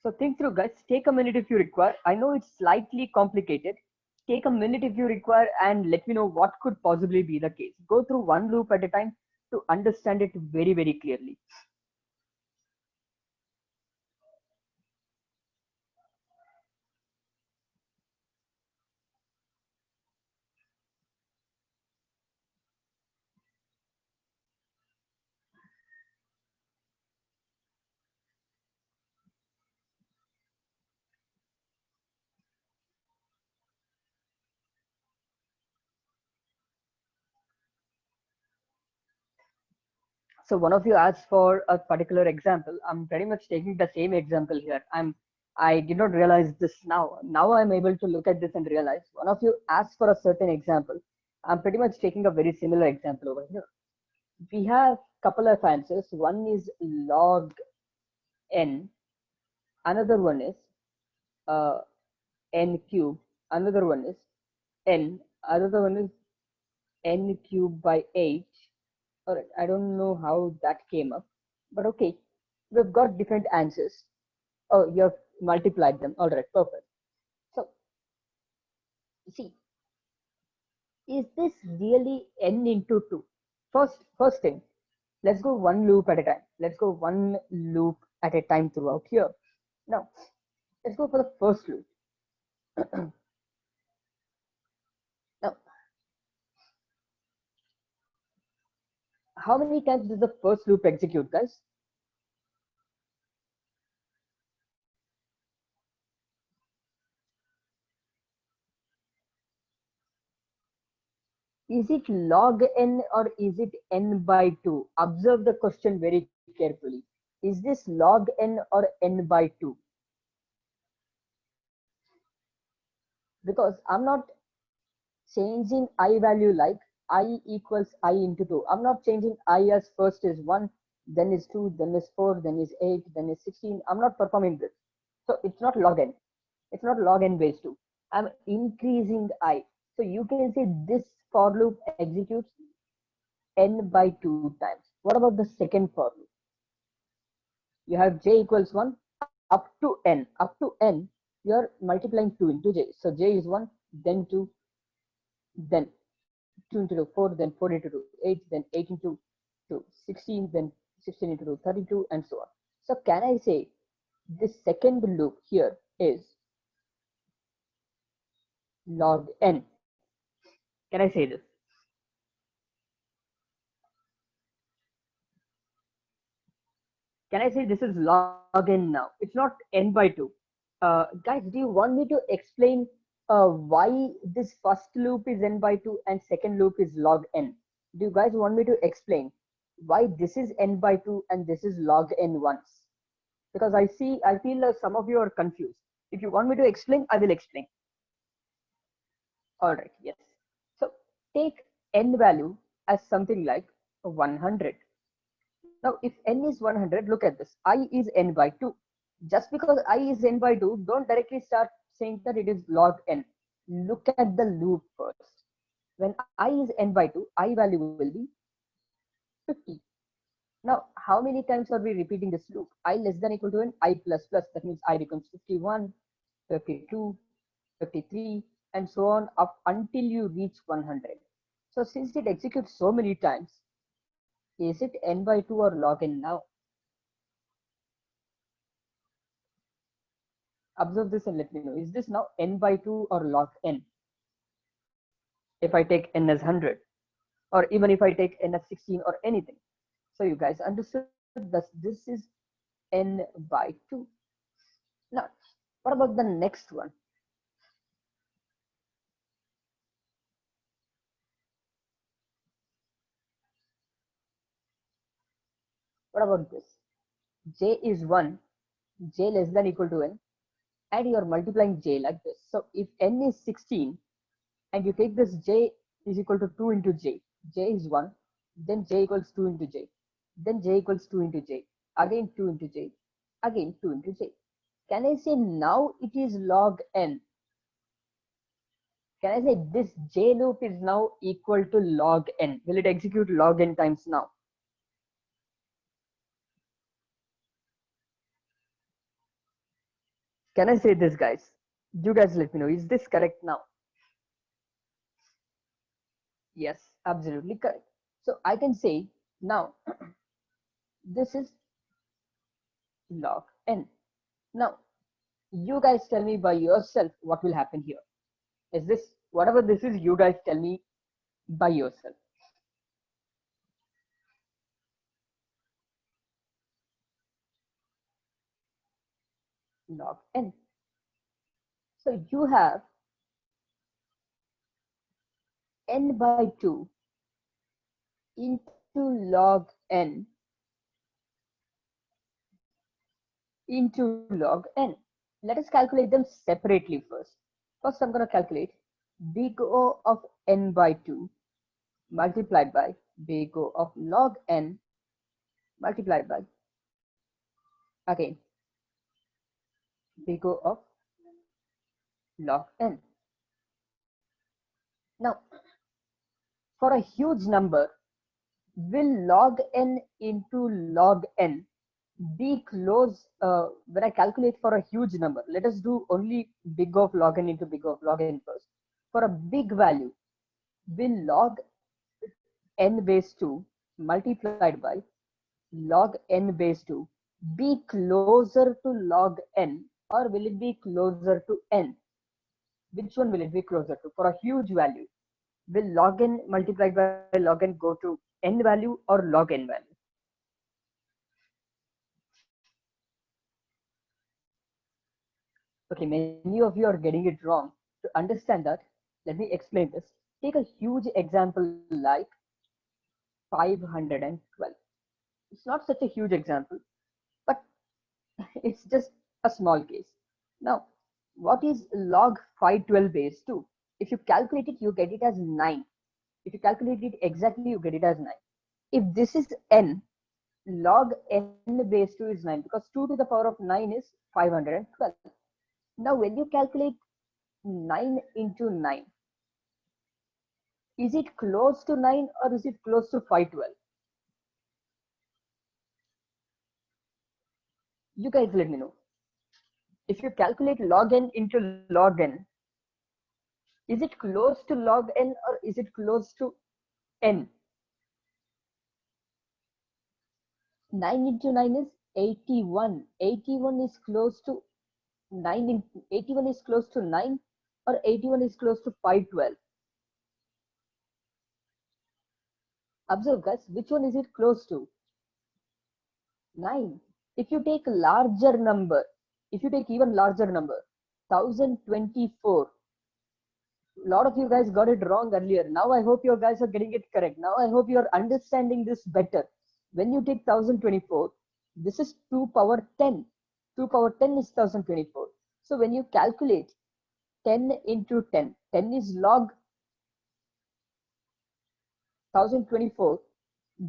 A: So think through, guys. Take a minute if you require. I know it's slightly complicated. Take a minute if you require and let me know what could possibly be the case. Go through one loop at a time to understand it very, very clearly. So one of you asked for a particular example. I'm pretty much taking the same example here. I did not realize this now. Now I'm able to look at this and realize one of you asked for a certain example. I'm pretty much taking a very similar example over here. We have couple of answers. One is log n. Another one is uh, n cube. Another one is n. Another one is n cube by 8. All right, I don't know how that came up, but okay, we've got different answers. Oh, you have multiplied them. All right, perfect. So, see, is this really n into 2? First thing, let's go one loop at a time. Let's go one loop at a time throughout here. Now, let's go for the first loop. Now, how many times does the first loop execute, guys? Is it log n or is it n by 2? Observe the question very carefully. Is this log n or n by 2? Because I'm not changing I value like I equals I into 2. I'm not changing I as first is 1, then is 2, then is 4, then is 8, then is 16. I'm not performing this. So it's not log n. It's not log n base 2. I'm increasing I. So you can say this for loop executes n by 2 times. What about the second for loop? You have j equals 1 up to n. Up to n, you're multiplying 2 into j. So j is 1, then 2, then 2 into 2, 4, then 4 into 2, 8, then 8 into 2, 16, then 16 into 2, 32, and so on. So can I say this second loop here is log n? Can I say this? Can I say this is log n now? It's not n by 2. Guys, do you want me to explain why this first loop is n by 2 and second loop is log n? Do you guys want me to explain why this is n by 2 and this is log n once? Because I feel some of you are confused. If you want me to explain, I will explain. All right, yes. So take n value as something like 100. Now, if n is 100, look at this. I is n by 2. Just because I is n by 2, don't directly start saying that it is log n. Look at the loop first. When I is n by 2, I value will be 50. Now, how many times are we repeating this loop? I less than equal to n, I plus plus. That means I becomes 51, 52, 53, and so on up until you reach 100. So since it executes so many times, is it n by 2 or log n now? Observe this and let me know. Is this now n by 2 or log n? If I take n as 100, or even if I take n as 16 or anything. So you guys understood that this is n by 2. Now, what about the next one? What about this? J is 1, j less than equal to n, and you are multiplying j like this. So if n is 16, and you take this j is equal to 2 into j, j is 1, then j equals 2 into j, then j equals 2 into j, again 2 into j, again 2 into j. Can I say now it is log n? Can I say this j loop is now equal to log n? Will it execute log n times now? Can I say this, guys? You guys let me know. Is this correct now? Yes, absolutely correct. So I can say now this is log n. Now you guys tell me by yourself what will happen here. Is this whatever this is? You guys tell me by yourself. Log n. So you have n by 2 into log n into log n. Let us calculate them separately first. First, I'm going to calculate big O of n by 2 multiplied by big O of log n multiplied by, again, big O of log n. Now, for a huge number, will log n into log n be close? When I calculate for a huge number, let us do only big of log n into big of log n first. For a big value, will log n base 2 multiplied by log n base 2 be closer to log n, or will it be closer to n? Which one will it be closer to? For a huge value, will log n multiplied by log n go to n value or log n value? Okay, many of you are getting it wrong. To understand that, let me explain this. take a huge example like 512. It's not such a huge example, but it's just a small case. Now, what is log 512 base 2? If you calculate it, you get it as 9. If you calculate it exactly, you get it as 9. If this is n, log n base 2 is 9 because 2 to the power of 9 is 512. Now, when you calculate 9 into 9, is it close to 9 or is it close to 512? You guys let me know. If you calculate log n into log n, is it close to log n or is it close to n? 9 into 9 is 81. 81 is close to 9. 81 is close to 9 or 81 is close to 512. Observe guys, which one is it close to? 9. If you take larger number, if you take even larger number, 1024. A lot of you guys got it wrong earlier. Now I hope you guys are getting it correct. Now I hope you are understanding this better. When you take 1024, this is 2 power 10. 2 power 10 is 1024. So when you calculate 10 into 10, 10 is log 1024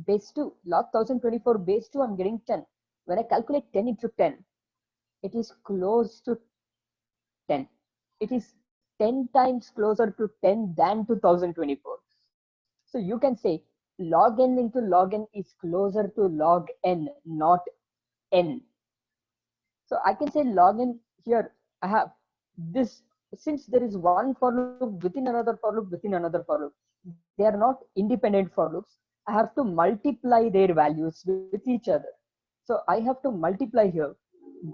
A: base 2. Log 1024 base 2, I'm getting 10. When I calculate 10 into 10, it is close to 10. It is 10 times closer to 10 than to 1024. So you can say log n into log n is closer to log n, not n. So I can say log n here. I have this, since there is one for loop within another for loop within another for loop. They are not independent for loops. I have to multiply their values with each other. So I have to multiply here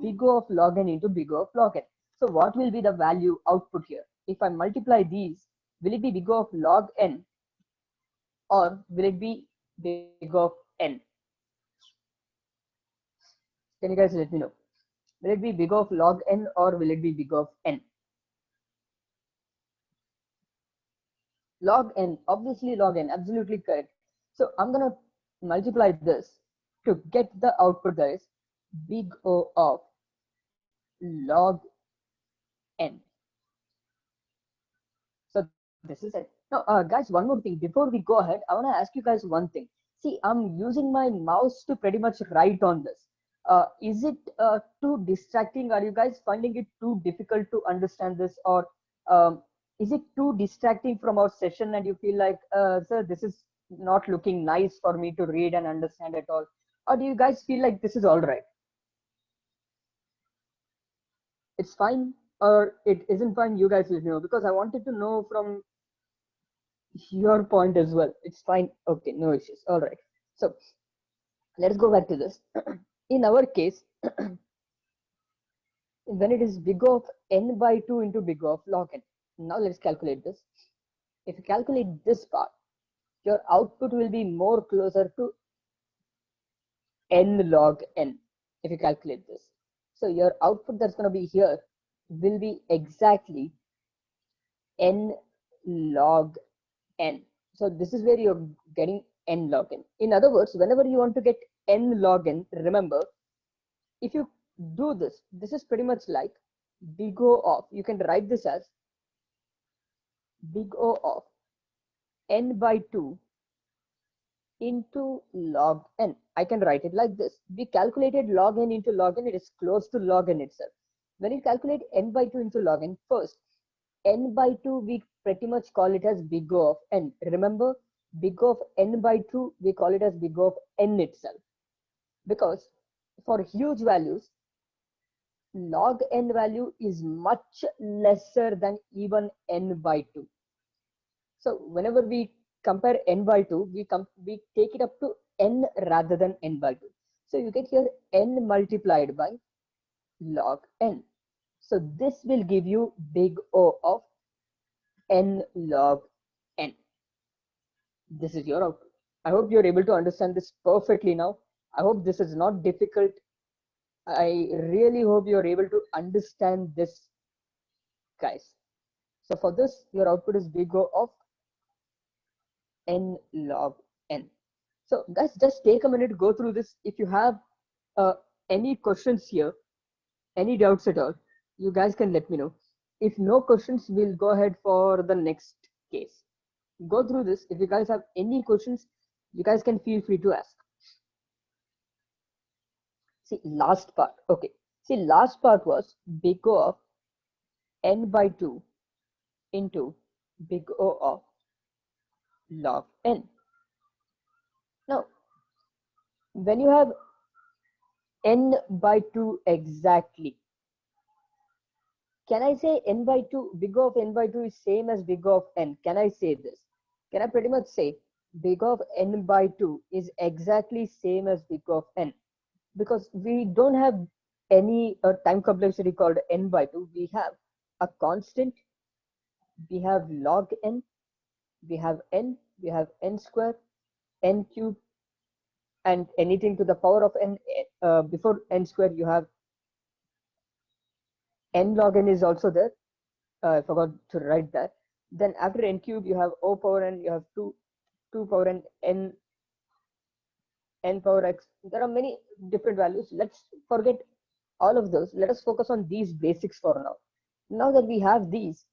A: big O of log n into big O of log n. So what will be the value output here? If I multiply these, will it be big O of log n or will it be big of n? Can you guys let me know? Will it be big of log n or will it be big of n? Log n, obviously log n, absolutely correct. So I'm gonna multiply this to get the output, guys. Big O of log n. So this is it. Now, guys, one more thing. Before we go ahead, I want to ask you guys one thing. See, I'm using my mouse to pretty much write on this. Is it too distracting? Are you guys finding it too difficult to understand this, or is it too distracting from our session and you feel like, sir, this is not looking nice for me to read and understand at all? Or do you guys feel like this is all right? It's fine, or it isn't fine? You guys let me know, because I wanted to know from your point as well. It's fine. Okay, no issues. All right. So let's go back to this. In our case, when it is big O of n by 2 into big O of log n. Now let's calculate this. If you calculate this part, your output will be more closer to n log n if you calculate this. So your output that's going to be here will be exactly n log n. So this is where you're getting n log n. In other words, whenever you want to get n log n, remember, if you do this, this is pretty much like big O of, you can write this as big O of n by 2 into log n. I can write it like this. We calculated log n into log n, it is close to log n itself. When you calculate n by 2 into log n, first, n by 2, we pretty much call it as big O of n. Remember, big O of n by 2, we call it as big O of n itself. Because for huge values, log n value is much lesser than even n by 2. So whenever we compare n by 2, we take it up to n rather than n by 2. So you get here n multiplied by log n. So this will give you big O of n log n. This is your output. I hope you're able to understand this perfectly now. I hope this is not difficult. I really hope you're able to understand this, guys. So for this, your output is big O of n log n. So guys, just take a minute, go through this. If you have any questions here, any doubts at all, you guys can let me know. If no questions, we'll go ahead for the next case. Go through this. If you guys have any questions, you guys can feel free to ask. See, last part. Okay. See, last part was big O of n by 2 into big O of log n. Now, when you have n by 2 exactly, can I say n by 2, big O of n by 2 is same as big O of n? Can I say this? Can I pretty much say big O of n by 2 is exactly same as big O of n? Because we don't have any time complexity called n by 2. We have a constant, we have log n, we have n square, n cube, and anything to the power of n. Before n square, you have n log n is also there. I forgot to write that. Then after n cube, you have O power n, you have 2 power n power x. There are many different values. Let's forget all of those. Let us focus on these basics for now. Now that we have these,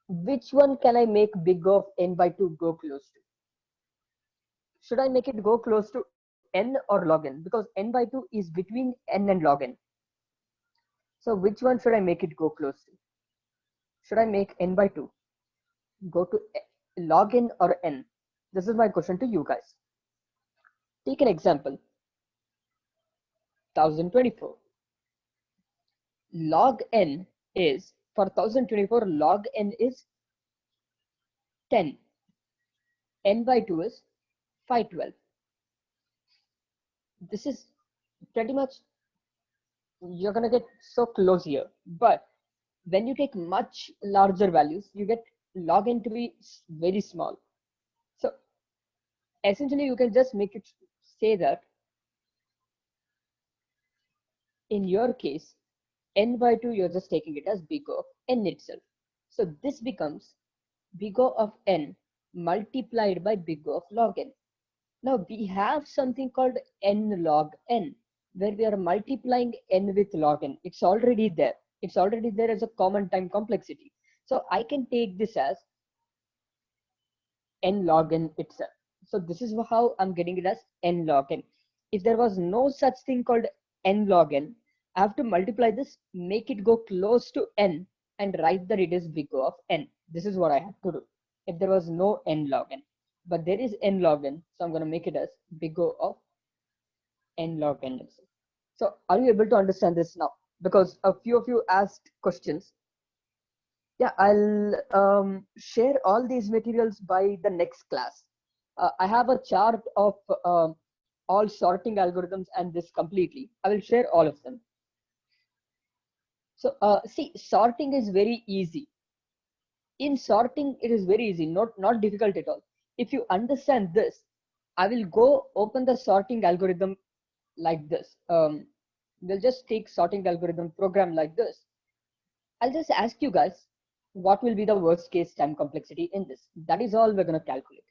A: which one can I make big of n by 2 go close to? Should I make it go close to n or log n? Because n by 2 is between n and log n. So which one should I make it go close to? Should I make n by 2 go to log n or n? This is my question to you guys. Take an example. 1024. Log n is, for 1024, log n is 10. N by 2 is 512. This is pretty much, you're going to get so close here. But when you take much larger values, you get log n to be very small. So essentially, you can just make it say that in your case, n by 2, you're just taking it as big O of n itself. So this becomes big O of n multiplied by big O of log n. Now we have something called n log n, where we are multiplying n with log n. It's already there. It's already there as a common time complexity. So I can take this as n log n itself. So this is how I'm getting it as n log n. If there was no such thing called n log n, I have to multiply this, make it go close to n, and write that it is big O of n. This is what I have to do if there was no n log n. But there is n log n, so I'm going to make it as big O of n log n itself. So are you able to understand this now? Because a few of you asked questions. Yeah, I'll share all these materials by the next class. I have a chart of all sorting algorithms and this completely. I will share all of them. So see, sorting is very easy. In sorting, it is very easy, not difficult at all. If you understand this, I will go open the sorting algorithm like this. We'll just take sorting algorithm program like this. I'll just ask you guys, what will be the worst case time complexity in this? That is all we're going to calculate.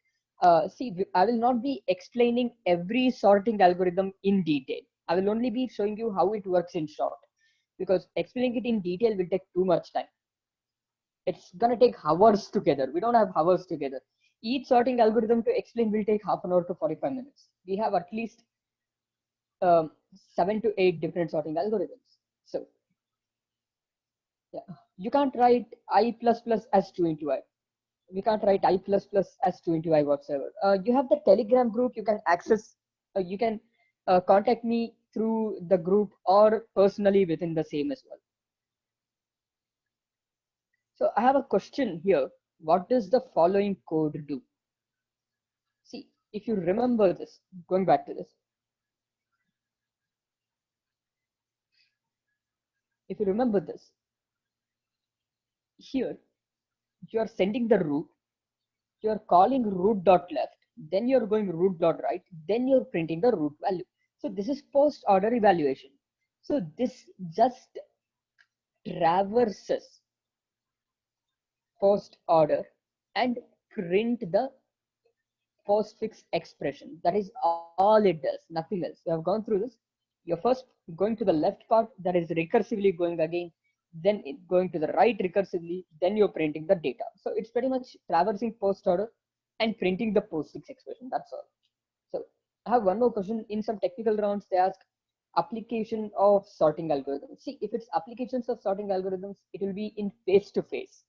A: See, I will not be explaining every sorting algorithm in detail. I will only be showing you how it works in short, because explaining it in detail will take too much time. It's going to take hours together. We don't have hours together. Each sorting algorithm to explain will take half an hour to 45 minutes. We have at least 7 to 8 different sorting algorithms. So yeah, you can't write I plus plus as 2 into I. We can't write I plus plus as 2 into I whatsoever. You have the Telegram group. You can access, you can contact me through the group or personally within the same as well. So I have a question here. What does the following code do? See, if you remember this, going back to this, if you remember this, here you are sending the root, you are calling root dot left, then you're going root dot right, then you're printing the root value. So this is post order evaluation. So this just traverses first order and print the postfix expression. That is all it does, nothing else. We have gone through this. You're first going to the left part, that is recursively going again, then going to the right recursively, then you're printing the data. So it's pretty much traversing post order and printing the postfix expression. That's all. So I have one more question. In some technical rounds, they ask application of sorting algorithms. See, if it's applications of sorting algorithms, it will be in face to face.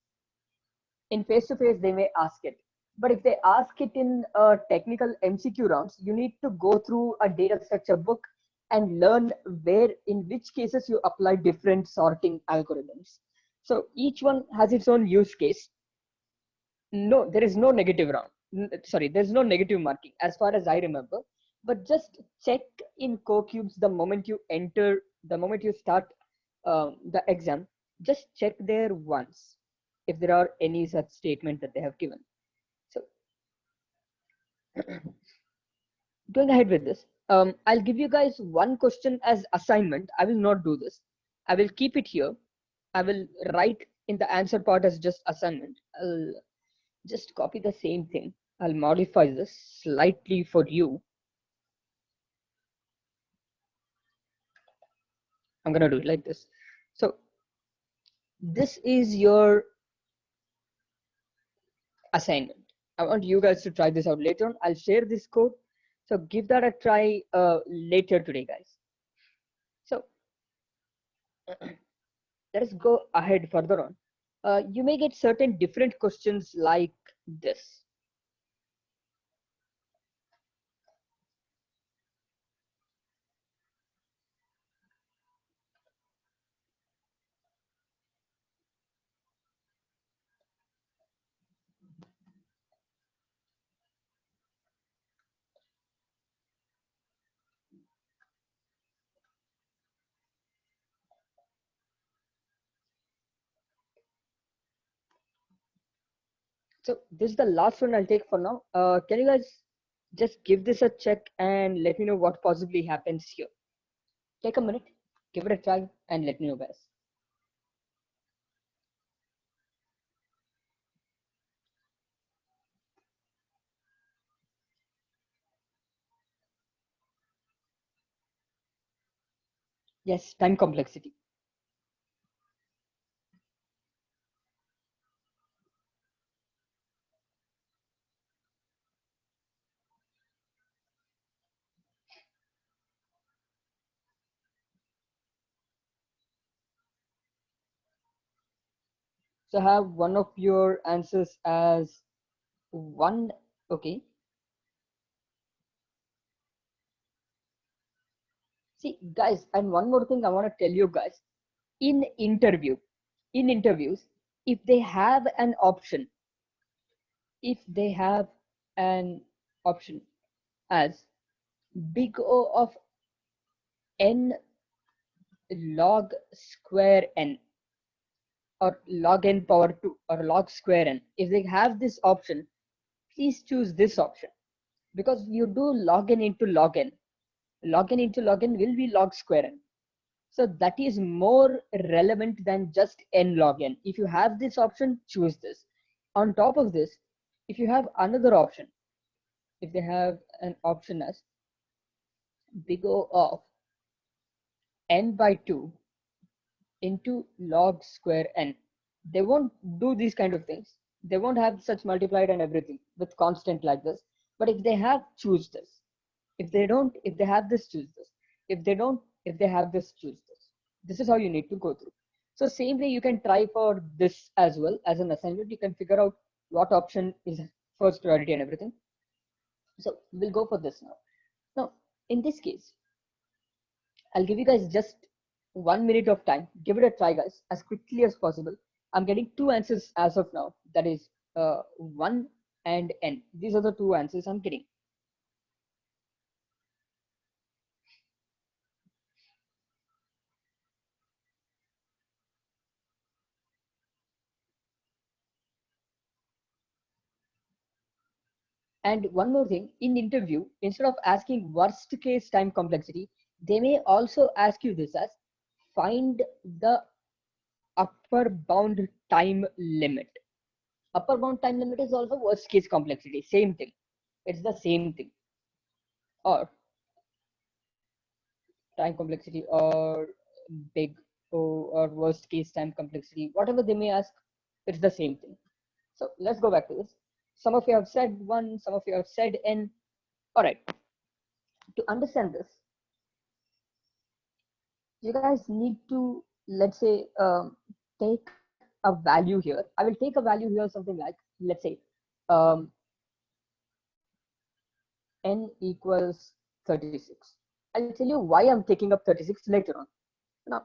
A: In face to face, they may ask it. But if they ask it in technical MCQ rounds, you need to go through a data structure book and learn where, in which cases you apply different sorting algorithms. So each one has its own use case. No, there is no negative round. Sorry, there's no negative marking as far as I remember. But just check in CoCubes the moment you enter, the moment you start the exam, just check there once if there are any such statement that they have given. So going ahead with this, I'll give you guys one question as assignment. I will not do this. I will keep it here. I will write in the answer part as just assignment. I'll just copy the same thing. I'll modify this slightly for you. I'm gonna do it like this. So this is your assignment. I want you guys to try this out later on. I'll share this code. So give that a try later today, guys. So let us go ahead further on. You may get certain different questions like this. So this is the last one I'll take for now. Can you guys just give this a check and let me know what possibly happens here? Take a minute, give it a try, and let me know, guys. Yes, time complexity. So I have one of your answers as one. Okay. See, guys, and one more thing I want to tell you guys. In interviews, if they have an option, if they have an option as big O of n log square n or log n power 2 or log square n, if they have this option, please choose this option, because you do log n into log n. Log n into log n will be log square n. So that is more relevant than just n log n. If you have this option, choose this. On top of this, if you have another option, if they have an option as big O of n by 2 into log square n, they won't do these kind of things. They won't have such multiplied and everything with constant like this. But if they have, choose this. If they don't, if they have this, choose this. If they don't, if they have this, choose this. This is how you need to go through. So same way you can try for this as well as an assignment. You can figure out what option is first priority and everything. So we'll go for this now. Now, in this case, I'll give you guys just 1 minute of time. Give it a try, guys, as quickly as possible. I'm getting two answers as of now. That is 1 and n. These are the two answers I'm getting. And one more thing, in interview, instead of asking worst case time complexity, they may also ask you this as find the upper bound time limit. Upper bound time limit is also worst case complexity. Same thing. It's the same thing. Or time complexity or big O or worst case time complexity, whatever they may ask, it's the same thing. So let's go back to this. Some of you have said 1, some of you have said n. All right. To understand this, you guys need to, let's say, take a value here. I will take a value here, something like, let's say, um, n equals 36. I'll tell you why I'm taking up 36 later on. Now,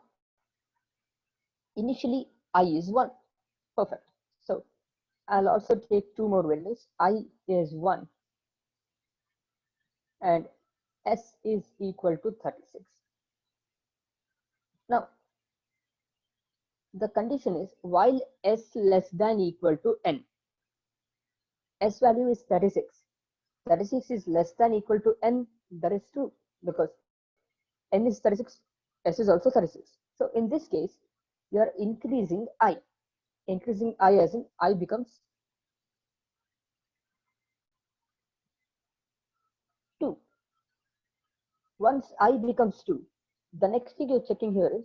A: initially, I is 1. Perfect. So I'll also take 2 more values. I is 1 and S is equal to 36. Now, the condition is while S less than equal to N, S value is 36. 36 is less than equal to N, that is true because N is 36, S is also 36. So in this case, you are increasing I as in I becomes 2. Once I becomes 2, the next thing you're checking here is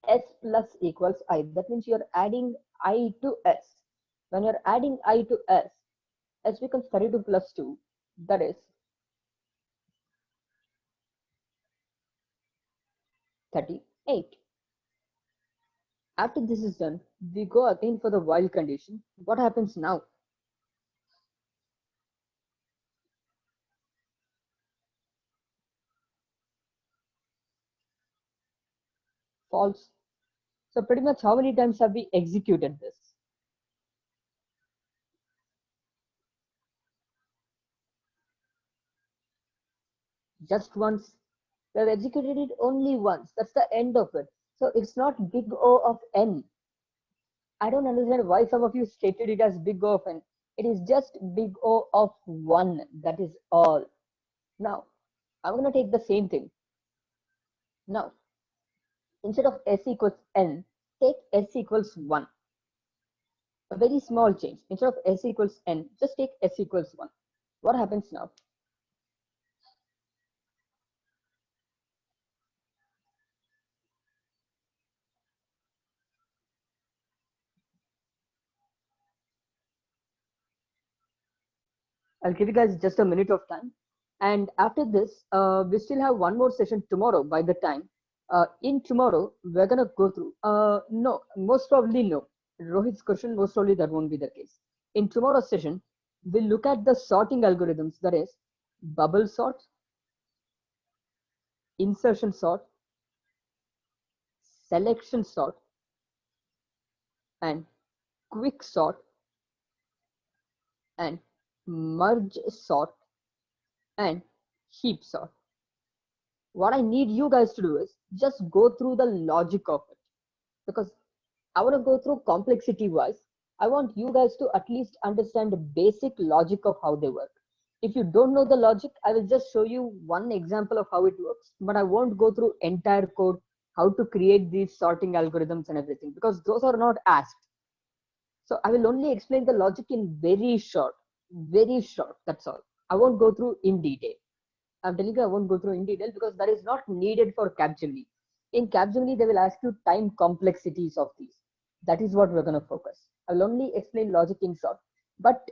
A: S plus equals I. That means you're adding I to S. When you're adding I to S becomes 32 plus 2, that is 38. After this is done, we go again for the while condition. What happens now? False. So pretty much how many times have we executed this? Just once. We have executed it only once. That's the end of it. So it's not big O of N. I don't understand why some of you stated it as big O of N. It is just big O of 1. That is all. Now, I'm going to take the same thing. Now, instead of S equals N, take S equals 1. A very small change. Instead of S equals N, just take S equals 1. What happens now? I'll give you guys just a minute of time. And after this, we still have one more session tomorrow by the time. In tomorrow, we're going to go through. No, most probably no. Rohit's question, most probably that won't be the case. In tomorrow's session, we'll look at the sorting algorithms, that is, bubble sort, insertion sort, selection sort, and quick sort, and merge sort, and heap sort. What I need you guys to do is just go through the logic of it, because I want to go through complexity wise. I want you guys to at least understand the basic logic of how they work. If you don't know the logic, I will just show you one example of how it works, but I won't go through entire code, how to create these sorting algorithms and everything, because those are not asked. So I will only explain the logic in very short, that's all. I won't go through in detail. I'm telling you, I won't go through in detail because that is not needed for Capgemini. In Capgemini, they will ask you time complexities of these. That is what we're going to focus. I'll only explain logic in short, but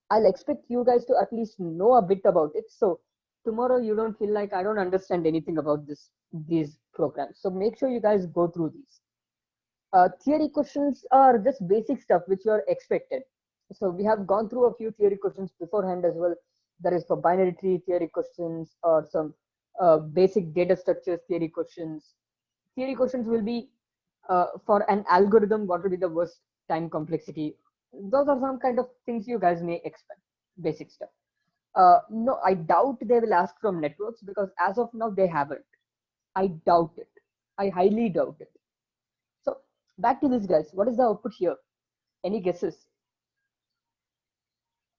A: I'll expect you guys to at least know a bit about it. So tomorrow you don't feel like I don't understand anything about these programs. So make sure you guys go through these. Theory questions are just basic stuff which you are expected. So we have gone through a few theory questions beforehand as well. That is for binary tree theory questions or some basic data structures theory questions. Theory questions will be for an algorithm, what will be the worst time complexity. Those are some kind of things you guys may expect, basic stuff. No, I doubt they will ask from networks because as of now they haven't. I doubt it. I highly doubt it. So back to this, guys. What is the output here? Any guesses?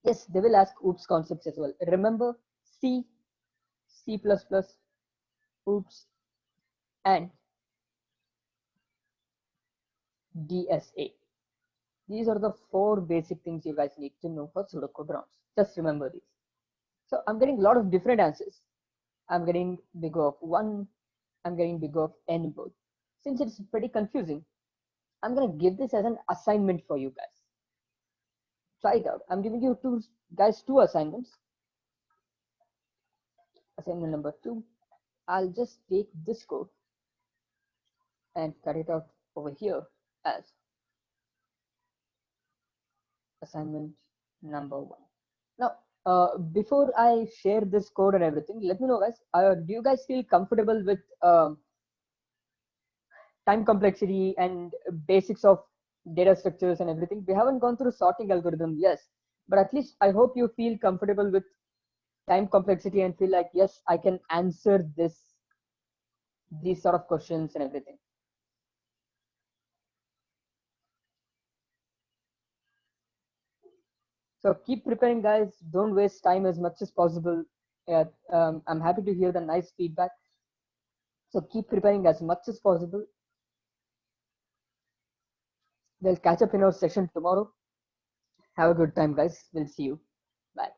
A: Yes, they will ask OOPS concepts as well. Remember C, C++, OOPS, and DSA. These are the 4 basic things you guys need to know for pseudocode rounds. Just remember these. So I'm getting a lot of different answers. I'm getting big of 1, I'm getting big of n both. Since it's pretty confusing, I'm gonna give this as an assignment for you guys. Try it out. I'm giving you two assignments. Assignment number 2, I'll just take this code and cut it out over here as assignment number 1. Now, before I share this code and everything, let me know, guys. Do you guys feel comfortable with time complexity and basics of data structures and everything? We haven't gone through sorting algorithm, yes, but at least I hope you feel comfortable with time complexity and feel like, yes, I can answer these sort of questions and everything. So keep preparing, guys. Don't waste time as much as possible. I'm happy to hear the nice feedback. So keep preparing as much as possible. We'll catch up in our session tomorrow. Have a good time, guys. We'll see you. Bye.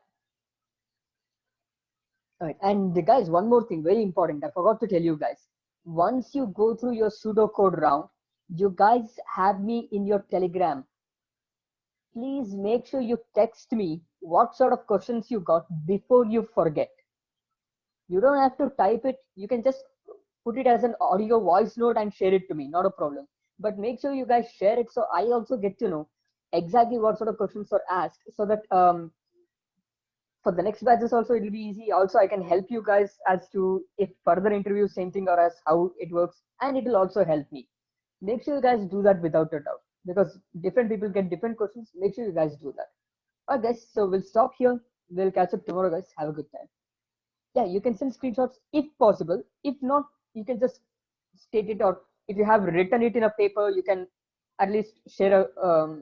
A: All right. And guys, one more thing, very important. I forgot to tell you guys. Once you go through your pseudocode round, you guys have me in your Telegram. Please make sure you text me what sort of questions you got before you forget. You don't have to type it. You can just put it as an audio voice note and share it to me. Not a problem. But make sure you guys share it so I also get to know exactly what sort of questions are asked, so that for the next batches also it'll be easy. Also, I can help you guys as to if further interviews same thing or as how it works, and it will also help me. Make sure you guys do that without a doubt, because different people get different questions. Make sure you guys do that. Alright guys, so we'll stop here. We'll catch up tomorrow, guys. Have a good time. Yeah, you can send screenshots if possible. If not, you can just state it out. If you have written it in a paper, you can at least share a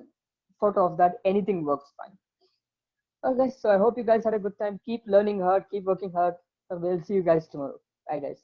A: photo of that. Anything works fine. Okay, so I hope you guys had a good time. Keep learning hard, keep working hard. We'll see you guys tomorrow. Bye, guys.